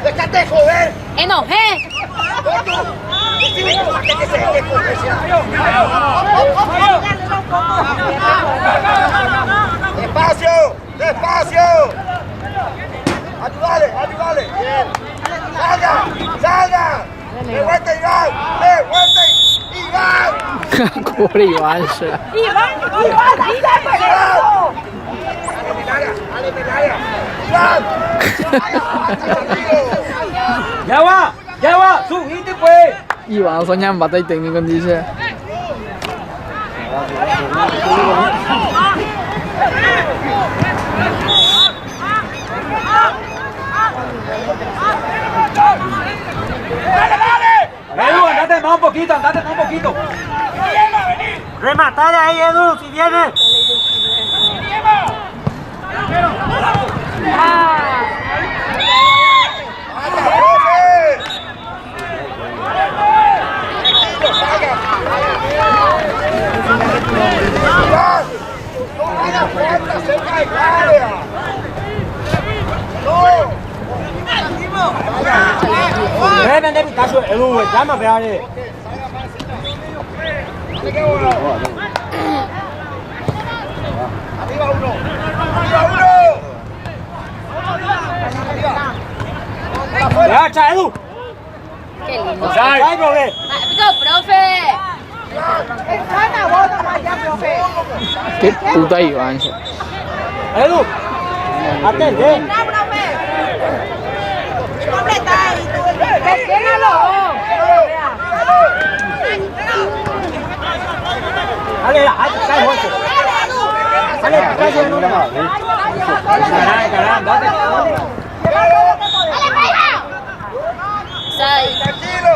¡Déjate de joder! Enojé. ¡Despacio! ¡Ayúdale! ¡Bien! ¡Salga! ¡De vuelta, Iván! Pobre Iván. Iván, dale por eso. Ya va, subite pues. Iván soñan batalla técnico dice. Edu, andate más un poquito. Rematale ahí, Edu, si viene. Ven, ven, tacho, Edu, llama, veale. Arriba uno. Ya, cha, Edu. Qué lindo. Ay, profe. ¡Pico, profe! Gana vos nomás ya, profe. Qué puta Iván. Edu. Atende. No, profe. El hombre está ahí. Déjalo. Dale, cae, Jorge. Dale, cae, Caramba, Sai. Tranquilo.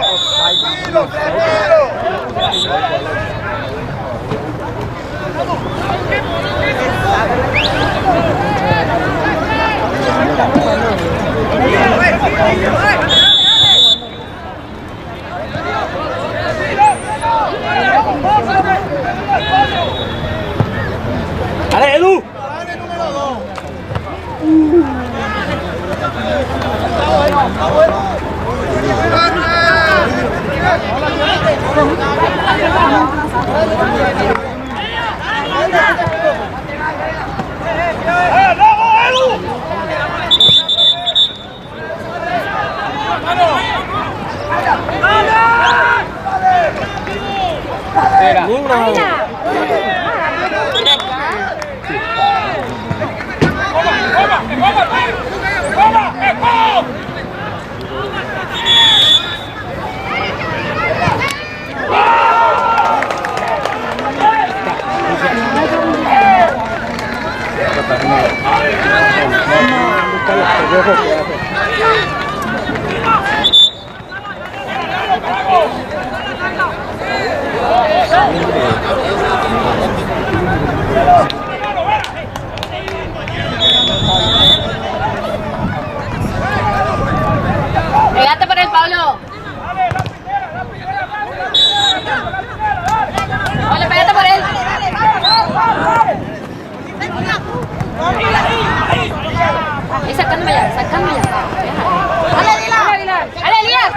Dale, Edu. Pegate por el Pablo. Hola, pegate por él. Sacándome ya. Dale, Elías.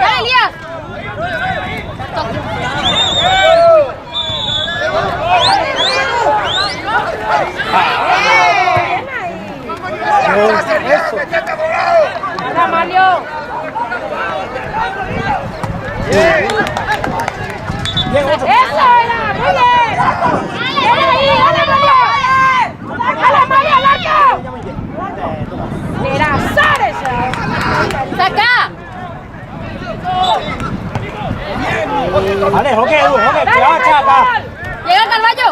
Hola, Mario. Eso era, muy bien. Dale ahí, dale, Mario. Dale, Mario, Lacho. Mira, Sares. Saca. Dale, Jorge, Edu, Jorge. Cuidado, chapa. Llega Carballo.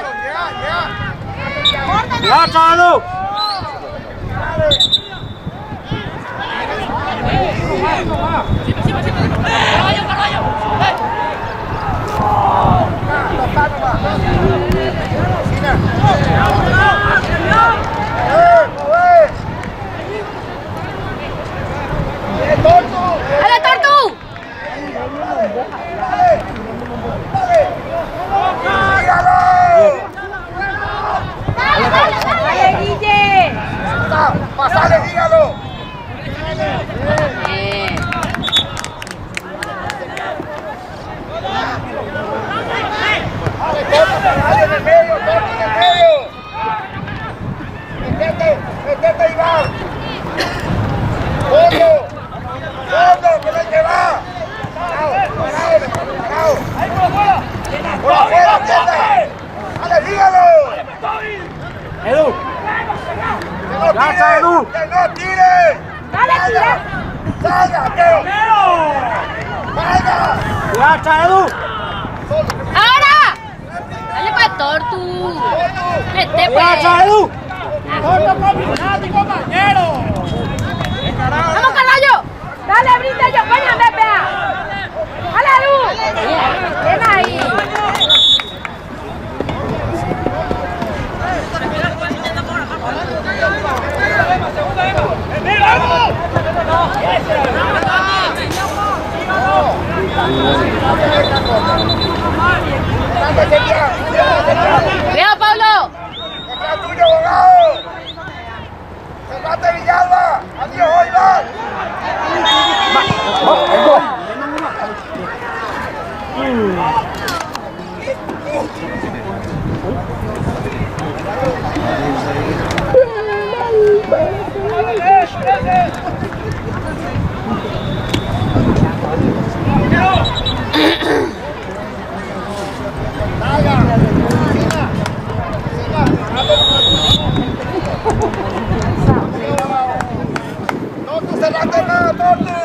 Cuidado, Edu. ¡Dale, Tortu! Dale, Guille. Pasale, dígalo. ¡Dale, dígalo! Edu. ¡Que no ¡Ya, Edu! tire! ¡Que no tire! Dale, tira. ¡Salga, Teo! ¡Salga! ¡Ya, Edu! ¡Ahora! Dale para Tortu. Mete, pues. ¡Ya, Edu! ¡Vamos, Carvalho! Dale, brinda, yo, póñame, pea. Dale, Lu. Ven ahí. ¡Cuidado, Pablo! ¡Detrás tuyo, abogado! ¡Cerrate, Villalba! ¡Adiós, hoy va! ¡Tortu, cerrate más, Tortu!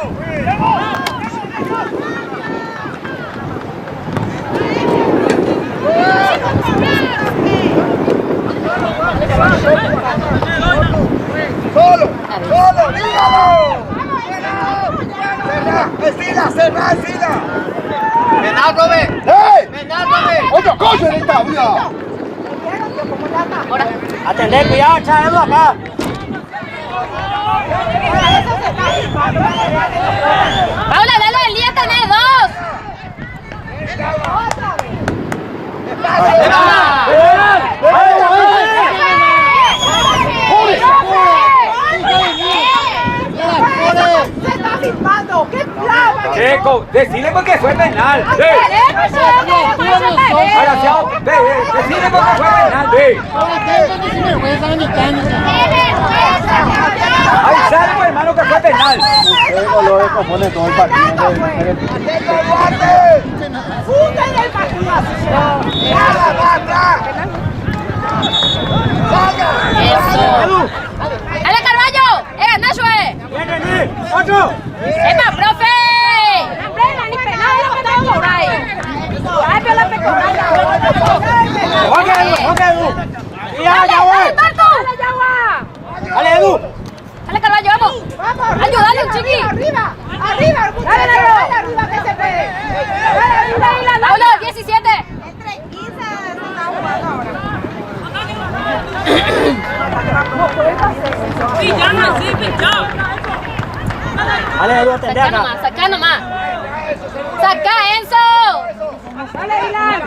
¡Solo! ¡Solo! ¡Dígalo! ¡Cerra! ¡Esfila! ¡Cerra! ¡Esfila! Penal, Robert. ¡Hey! Penal, Robert. ¡Otra cosa en esta vida! Atender, cuidado, Edu, acá. Paula, dale, Elías, tenés dos. Se está filmando. ¡Qué clava! Checo, decile porque fue penal. Desgraciado, decile porque fue penal. Ahí sale, pues, hermano, que fue penal. Lo descompone todo el partido. ¡Funden el partido! Eso. Dale, Carvalho. Nashue. ¡Bien, Denis! ¡Otro! ¡Epa, profe! Ni penal, lo que tengo por ahí. Ay, pero la pecorada. ¡Ok, Edu! ¡Ok, Edu! ¡Ya, ya voy! ¡Dale, Yagua! ¡Dale, Edu! Dale, Carvalho, vamos. ¡Vamos! Ayúdale, un chiqui. ¡Arriba! ¡Arriba! ¡Dale, dale, arriba que se pegue! ¡Dale, arriba! Paulo, 17. Entre 15 se está jugando ahora. Dale, Edu, atender Saca acá. nomás, saca nomás. Saca, Enzo. ¡Dale, Dylan!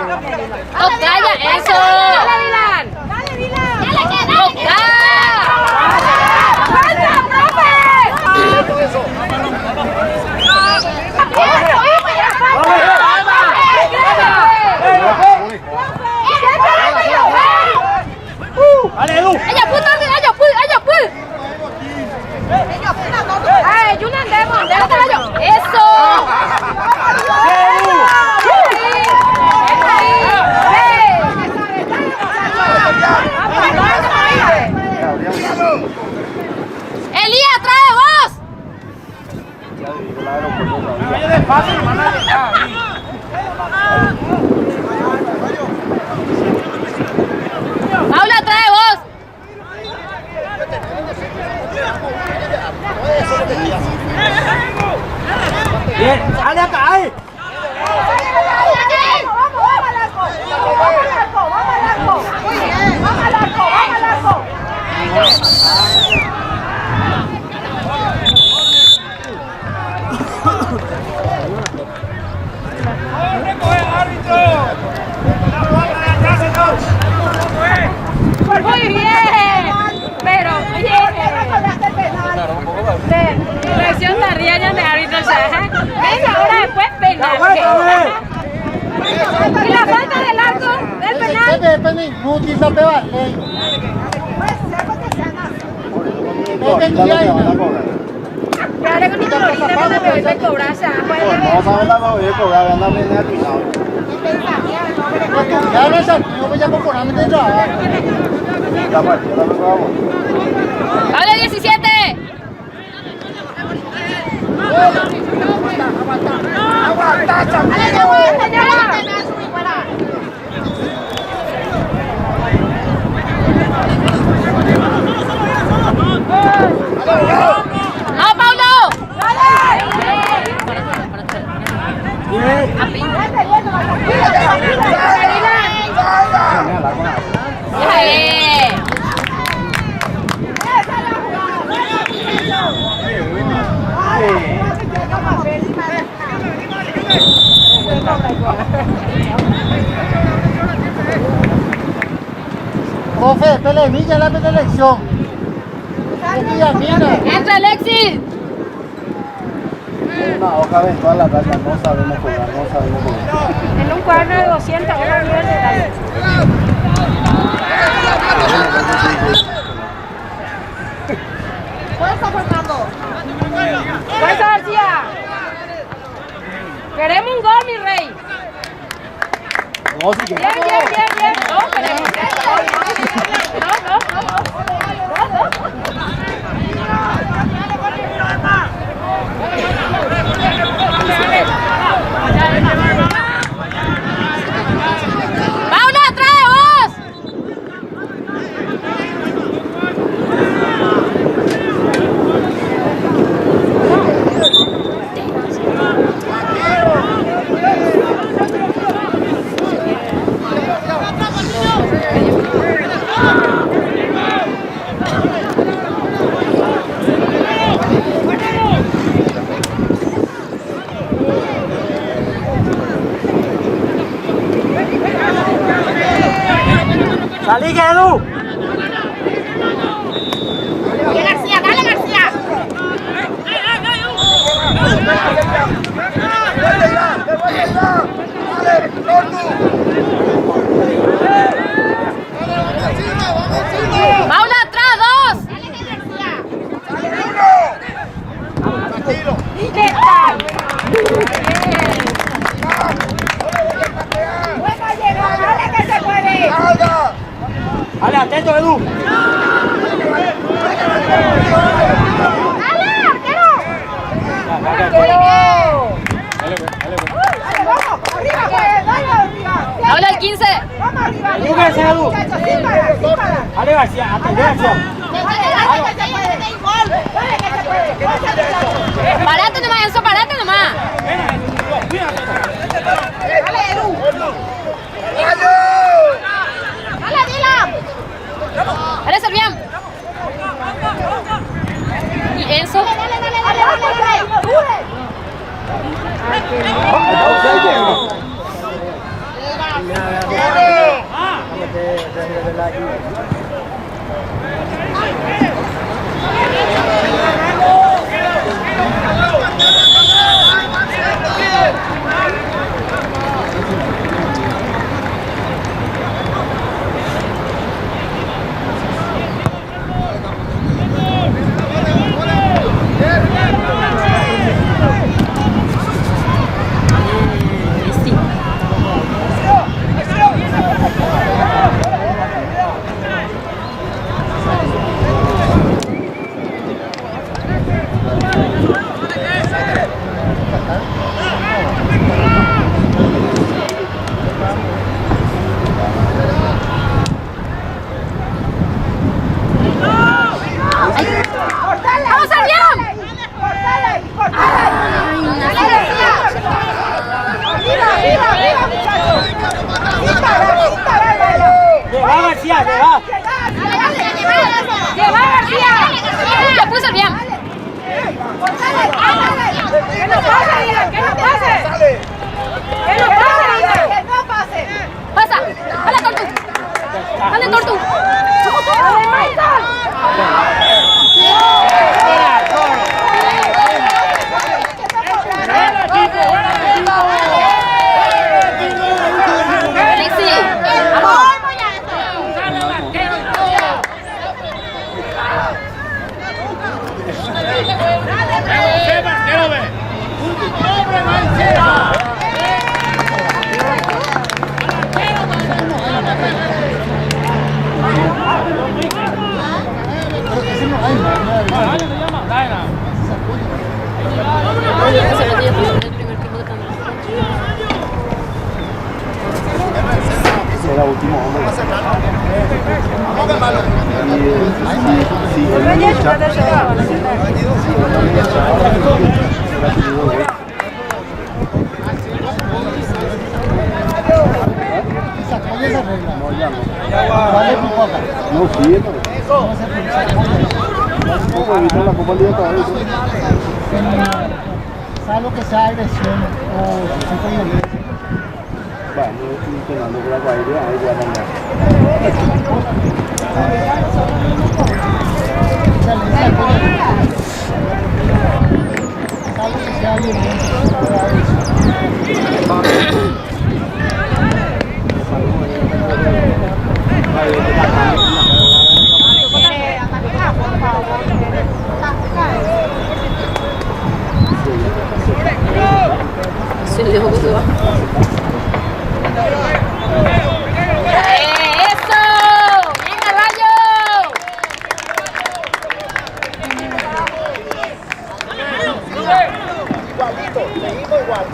Tocaya, Enzo. ¡Dale, Dylan! ¡Dale, Dylan! Toca. ¡Falta, profe! ¡Dale, Edu! Ella pul, ella pul, ella pul. ¡Ay, Junan, Dale, Carvalho. Eso. Elías, trae vos. Paula, trae vos. Bien, sale acá, ¡ay! Muy bien. Pero, Lección tardiana de árbitro, venga, ahora después penal. Y la falta del arco del penal. Claro que no te lo dice cuando me voy a cobrar, Vamos a ver la voy a cobrar, anda a venir al final. Ya lo sé, yo voy a poner mi dedo. ¡Pablo 17! Aguanta, ¡No, Pablo! Profe, Pelemilla la selección. ¡Entra, Alexis! Una hoja de toda la casa, no sabemos jugar. En un cuaderno de 200, una universidad. Fuerza, Fernando. ¡Fuerza, García! ¡Queremos un gol, mi rey! Bien. No, queremos. No. ¡Paula, trae vos! ¡Salí, Edu! Dale, García. ¡Paula, atrás, dos! Buena llegada, dale que se puede. ¡Dale, atento, Edu! ¡Dale, arquero! Dale, Vamos, arriba, pues, dale, arriba. ¡Paula, el 15! Vamos arriba, Ayúdense, Edu. muchachos, sí para. Dale, García, atende, García. Dale que se puede. Dale que se puede. Fuerza, muchachos. ¡Parate nomás, Enzo, parate nomás! Dale, Edu. Dale, Dylan. ¡Dale, Servián! ¿Y Enzo? Dale, Rey, dure. ¡Vamos, Servián! Cortale. Dale, García. Arriba, muchachos. Sin parar, dale. ¡Lleva, García, lleva! ¡Lleva, García! ¡Ya puso Servián! Que no pase, Dylan, que no pase. Que no pase. ¡Pasa! ¡Dale, Tortu! ¡Dale, Tortu! ¡Dale, Maizal! ¡Alexi! ¡Vamos! era último hombre. Vamos, hermano. No, sí, ¿cómo evitar la Copa Libertadores? Salvo que sea agresión o tipo de violencia. Bueno, yo estoy entrenando por la guardia, ahí voy a ganar. Salvo que sea violencia o agresión. Se le dejó que se va. ¡Eso! ¡Venga, Rayo! Igualito, seguimos igual.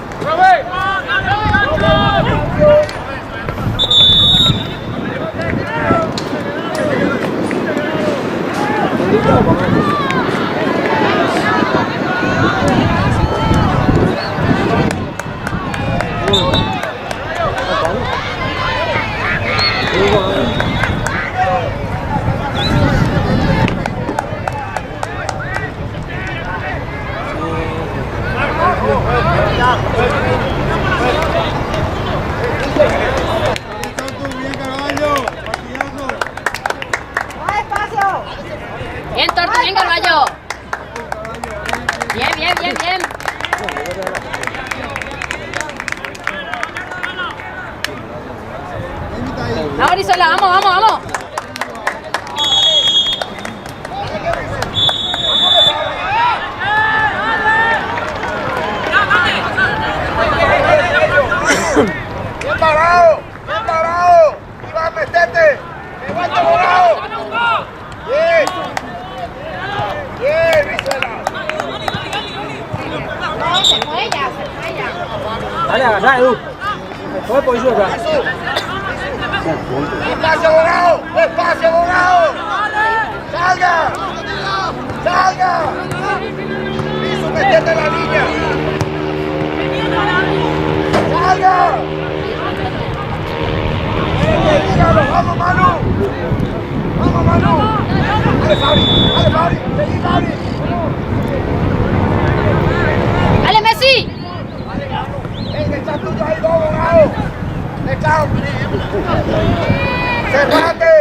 Bien, Torto, bien, Carballo. Bien, bien, bien, bien. Vamos, Grisola, vamos, vamos, vamos. Bien parado, bien parado. Iván, metete. Levanta volado. Bien. Bien, Brizuela. Se fue ya, se fue ya. Dale, agarrá, Edu. Fue por eso acá. Espacio, volado. Espacio, volado. Salga. Salga. Piso, metete en la línea. Salga. Vamos, Manu. Vamos, Manu. Dale, Fabri. Dale, Fabri. Seguí, Fabri. ¡Dale, Messi! Venga, está tuyo ahí, dos abogados. Echao. Cerrate.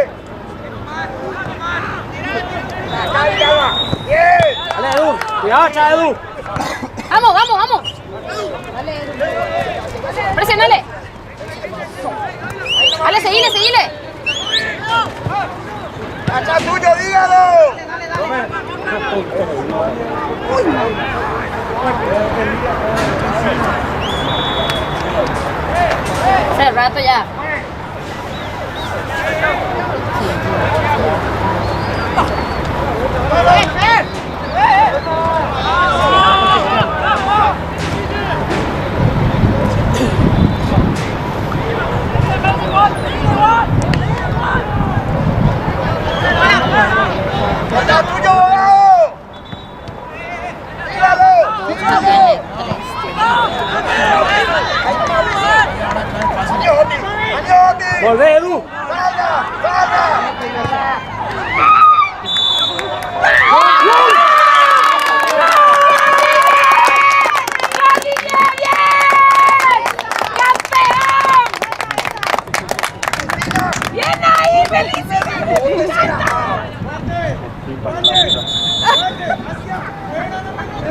Acá y acá. Bien. Dale, Edu. Cuidado, cha, Edu. ¡Vamos, vamos, vamos! ¡Presionale! ¡Dale, seguile, seguile! Acá tuyo, dígalo. Hace rato ya. Acá tuyo, abogado. Dígalo. Dígalo. Añoti. Añoti. Volvé, Edu. Salga. Salga. ¡Bien ahí, felicidades!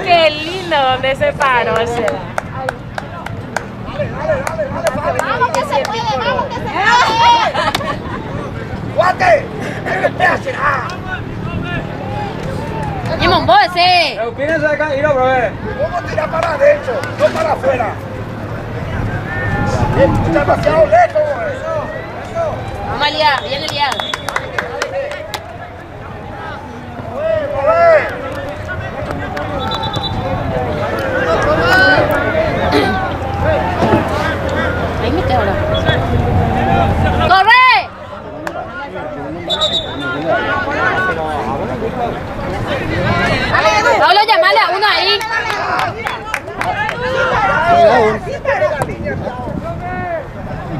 ¡Qué lindo donde se paró ese! ¡Vamos que se puede! ¡Vamos que se puede! ¡Guate! ¡Jimón, vos ese! Opínense acá y lo probé. ¿Cómo tira para adentro? No para afuera. Está demasiado lejos. Vamos a liar, viene liado. Ahí mete ahora. ¡Corre!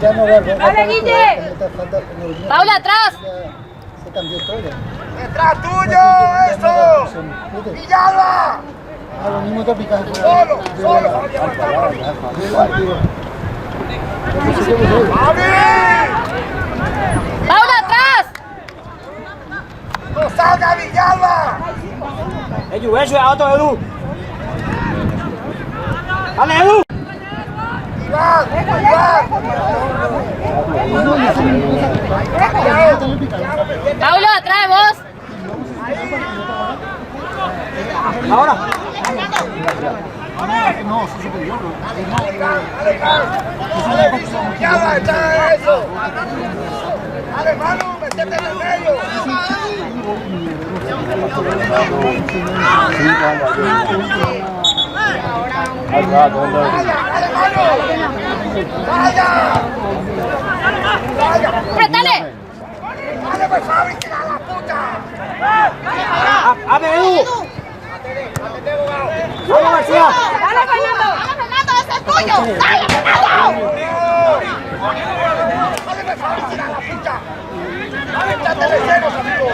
Ya no agarro. Dale, Guille. Paula, atrás. Se cambió todo. ¡Detrás tuyo! ¡Eso! ¡Villalba! A lo mismo que picar. ¡Solo! ¡Solo! ¡Javi! Paula, atrás. ¡No salga Villalba! Edu, eso es auto, Edu. Dale, Edu. ¡Iván! ¡Iván! Paula, atrás vos. Ahora. No, eso es superior. ¡Villalba, echa eso! ¡Dale, mano! ¡Métete en el medio! ¡Vaya! ¡Dale, mano! ¡Vaya! ¡Vaya! Apretale. ¡Dale, pues, Fabi, tira la puta! ¡Abre, Edu! ¡Vamos, García! Dale, Fernando. Dale, Fernando, ese es tuyo. Dale, Fernando. ¡Dale, pues, Fabi, tira la puta! ¡Dale, échate de cero, amigo!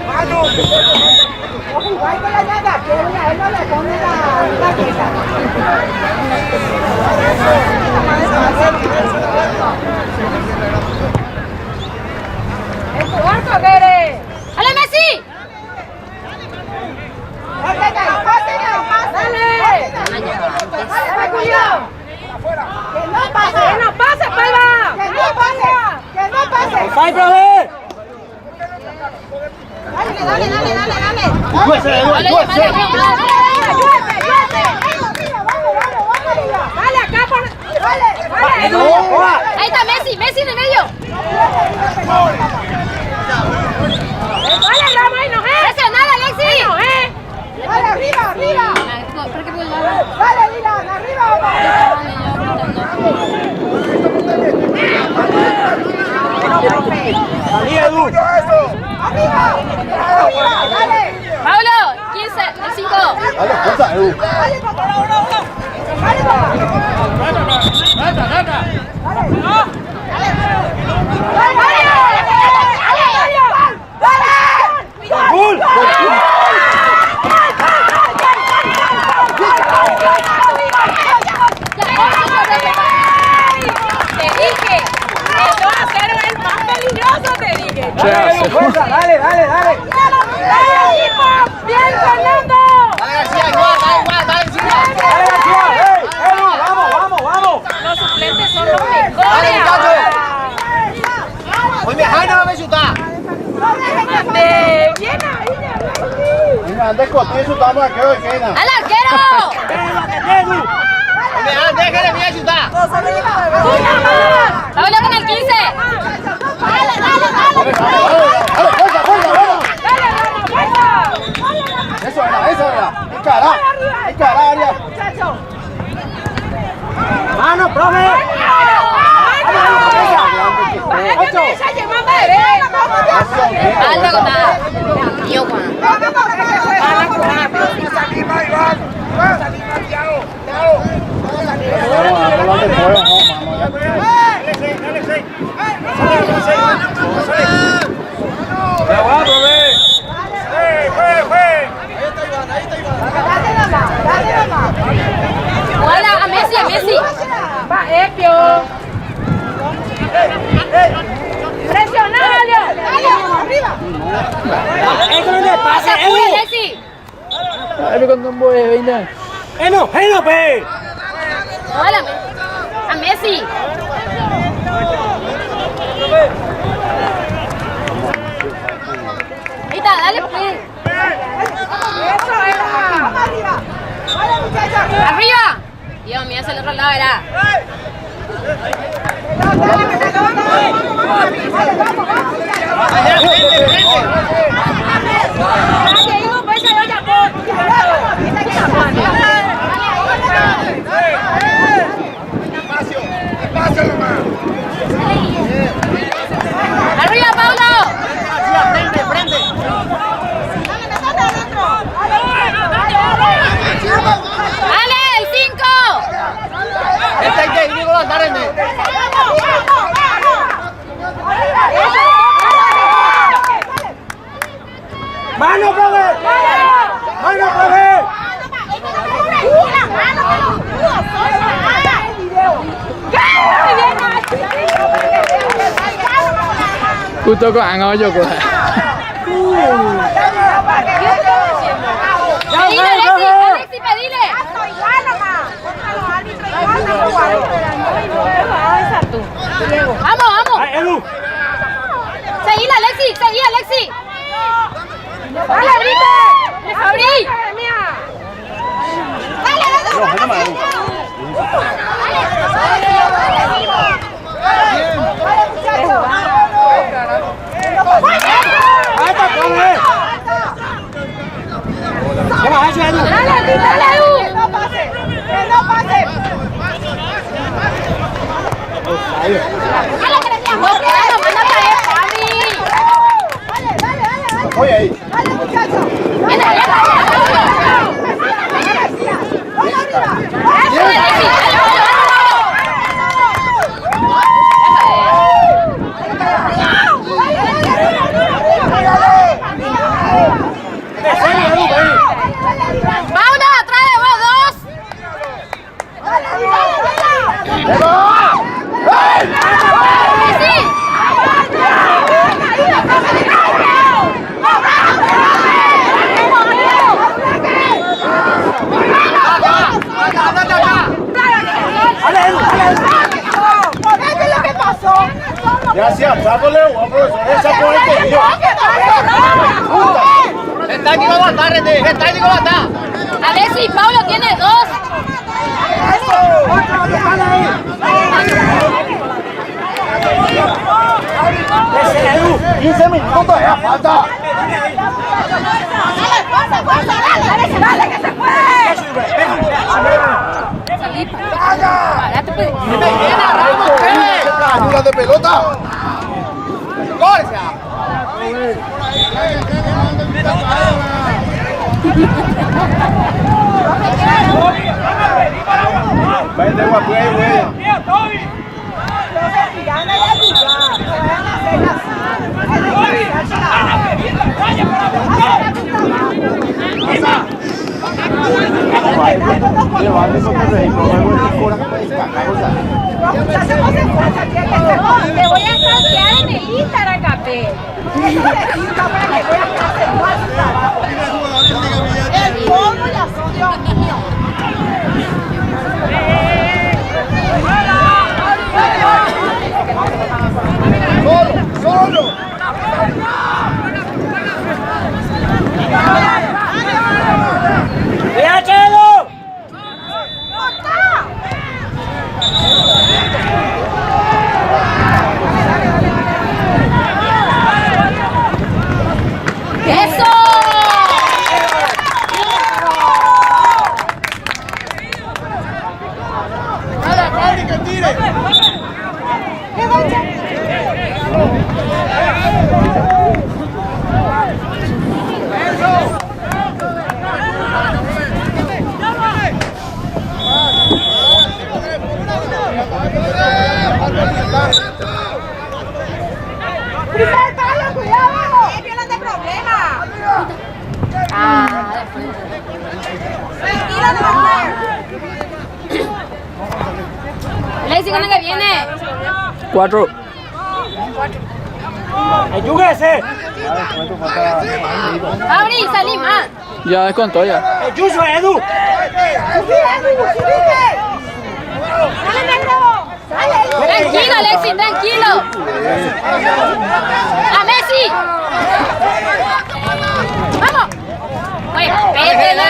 ¡Mano! Igual que la nada, que él no le pone la queja. ¡Es tu arco, Gere! ¡Dale, Messi! ¡Dale! ¡Dale, cuidado! ¡Que no pase! ¡Que no pase, Paiva! ¡Que no pase! ¡Que no pase! ¡Fai, profe! ¡Dale! Dale, ¡Dale acá! ¡Dale! Edu, ¡joda! ahí está Messi, Messi en el medio. ¡Dale, Ramos! ¡Ahí no es! Presionala, Alexi. ¡No es! ¡Dale, arriba, arriba! ¿Por qué puedo ¡Dale, Dylan! ¡Arriba, vamos! ¡Salí, Edu! ¡Eso! ¡Arriba! ¡Arriba! ¡Dale! Paulo, 15, el 5. Dale, fuerza, Edu. ¡Dale, papá! ¡Dale, papá! ¡Gol! ¡Te dije! ¡El 2-0 es el más peligroso, te dije! ¡Dale, Edu, fuerza! ¡Dale, dale, dale! ¡Bien, Fernando! ¡Dale, García! ¡Ey! ¡Edu, vamos, vamos, vamos! Los suplentes son los mejores. Hoy me jaina va a chutar. ¡Bien ahí! Mira, antes contigo chutamos a que hoy queda. ¡Al arquero! ¡Edu! Déjale, voy a chutar. Paulo con el 15. ¡Dale! Dale, fuerza, fuerza, fuerza. Eso era. Encara, área. ¡Mano, profe! Aldo con nada. Yo, Juan. ¡Ya va, profe! Hola, a Messi, a Messi. Va, Epio. Presionalo. Dale, arriba. ¡Eso no le pasa, Edu! Messi. Dale con un boy, venga. ¡Eno, eno, pe! Hola, a Messi. Ahí está, dale, pues. Eso era. Vamos arriba. Vale, muchachos. ¡Arriba! Dios mío, es el otro lado, era. ¡Arriba, Paulo! ¡Dale, el 5! Justo con Ango yo con. Pedile, Alexi, pedile. Vamos, vamos. Edu. Seguí, Alexi, seguí, Alexi. Dale, abrite. Abrí. No pase. Oye ahí. Dale, muchacho. Vámonos, atrás de vos dos. Sí. ¿Qué es lo que pasó? Gracias, sácale, profesor. Esa por el que yo. El técnico va a matar, el técnico va a matar. Alexi, Pablo tiene dos. Edu. 15 minutos, ya falta. Dale, que se puede. Salí, parate, pues. Ayuda de pelota. ¡Corsa! Vete, guapo, güey. Te voy a canjear en el Instagram, Capé. El polvo y azul, Dios mío. ¡Solo! ¡Eso! ¡Dale, Fabri, que tire! Primer palo, cuidado. Vienen de problema. Ah, después. Tranquila, de verdad. Alexi, ¿cuándo que viene? 4. Ayúdese. Abrí, salí más. Ya descontó ya. Ayuso, Edu. Dale, negro. Dale. Tranquilo, Alexi, tranquilo. A Messi. Vamos. Oye, pétela.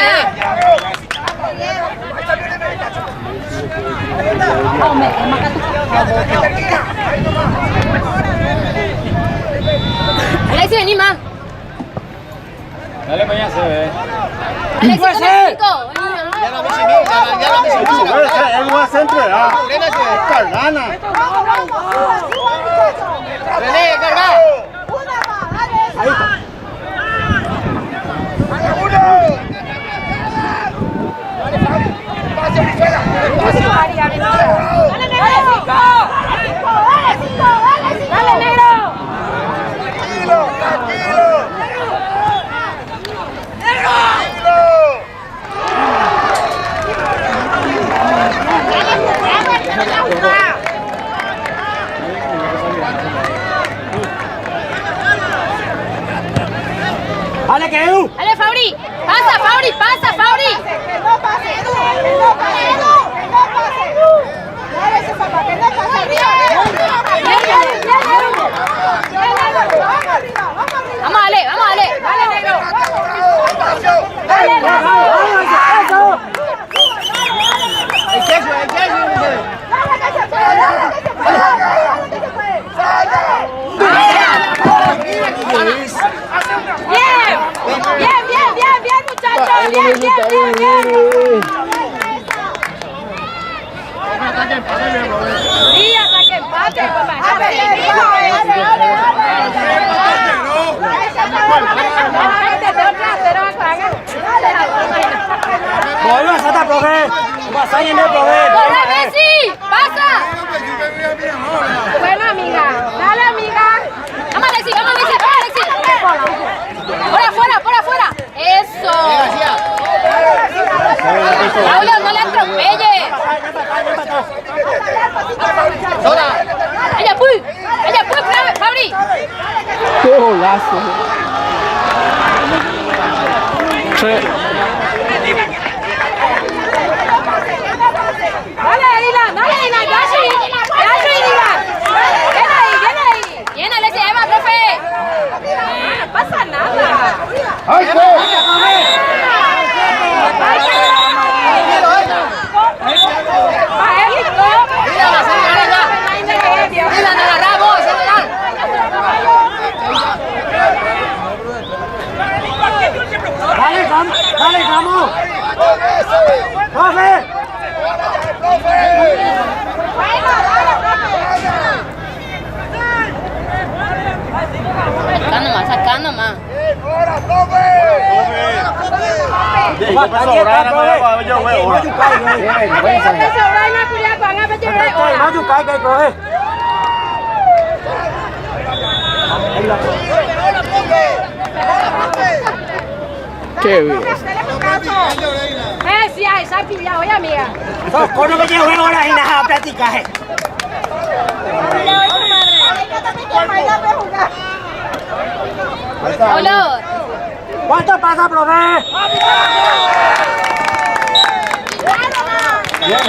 Alexi, vení más. Dale, mañana se ve. Alexi, con el pico. Ya la misi, Él va a centro, ya. Cargana. René, carga. Una más, dale esa. ¡Dale, uno! ¡Dale, Fabri! ¡Pase, Brizuela! Dale, negro. Dale, negro. ¡Tranquilo, tranquilo! ¡Tranquilo! Dale, que Edu. Dale, Fabri. Pasa, Fabri, pasa, Fabri. Que no pase, Edu, que no pase, Edu, que no pase. Dale ese papá, que no pase. Arriba, bien, vamos arriba. Vamos, Ale, vamos, Ale. Dale, negro. Dale, eso. El queso, el queso. Dale que se puede, dale que se puede, dale que se puede. Bien, muchachos. Bien. Sí, hasta que empate, papá. Volve, salta, profe. Pasaje, no, profe. ¡Corre, Messi! ¡Pasa! Bueno, amiga. Dale, amiga. ¡Vamos, Alexi! ¡Vamos, Alexi! ¡Vamos, Alexi! ¡Por afuera! ¡Eso! Raúl, no le atropelle. Sola. ¡Ella, puy, Fabri! ¡Qué golazo! Tres. Dale, Lina, Gashi, Lina. Viene ahí. Bien, Alexi, Emma, profe. No pasa nada. ¡Ay, qué! Mira, nos agarramos, central. Dale, vamos. Profe. Sacá nomás. ¡Ahora, profe! ¿Qué pasó? Ahora no me voy a ver yo, güey. Ahora. ¡Qué bien! Sí, ahí se ha pillado, oye, amiga. Con me llevo ahora y nada, practica. Hola. ¿Cuánto pasa, profe? Bien.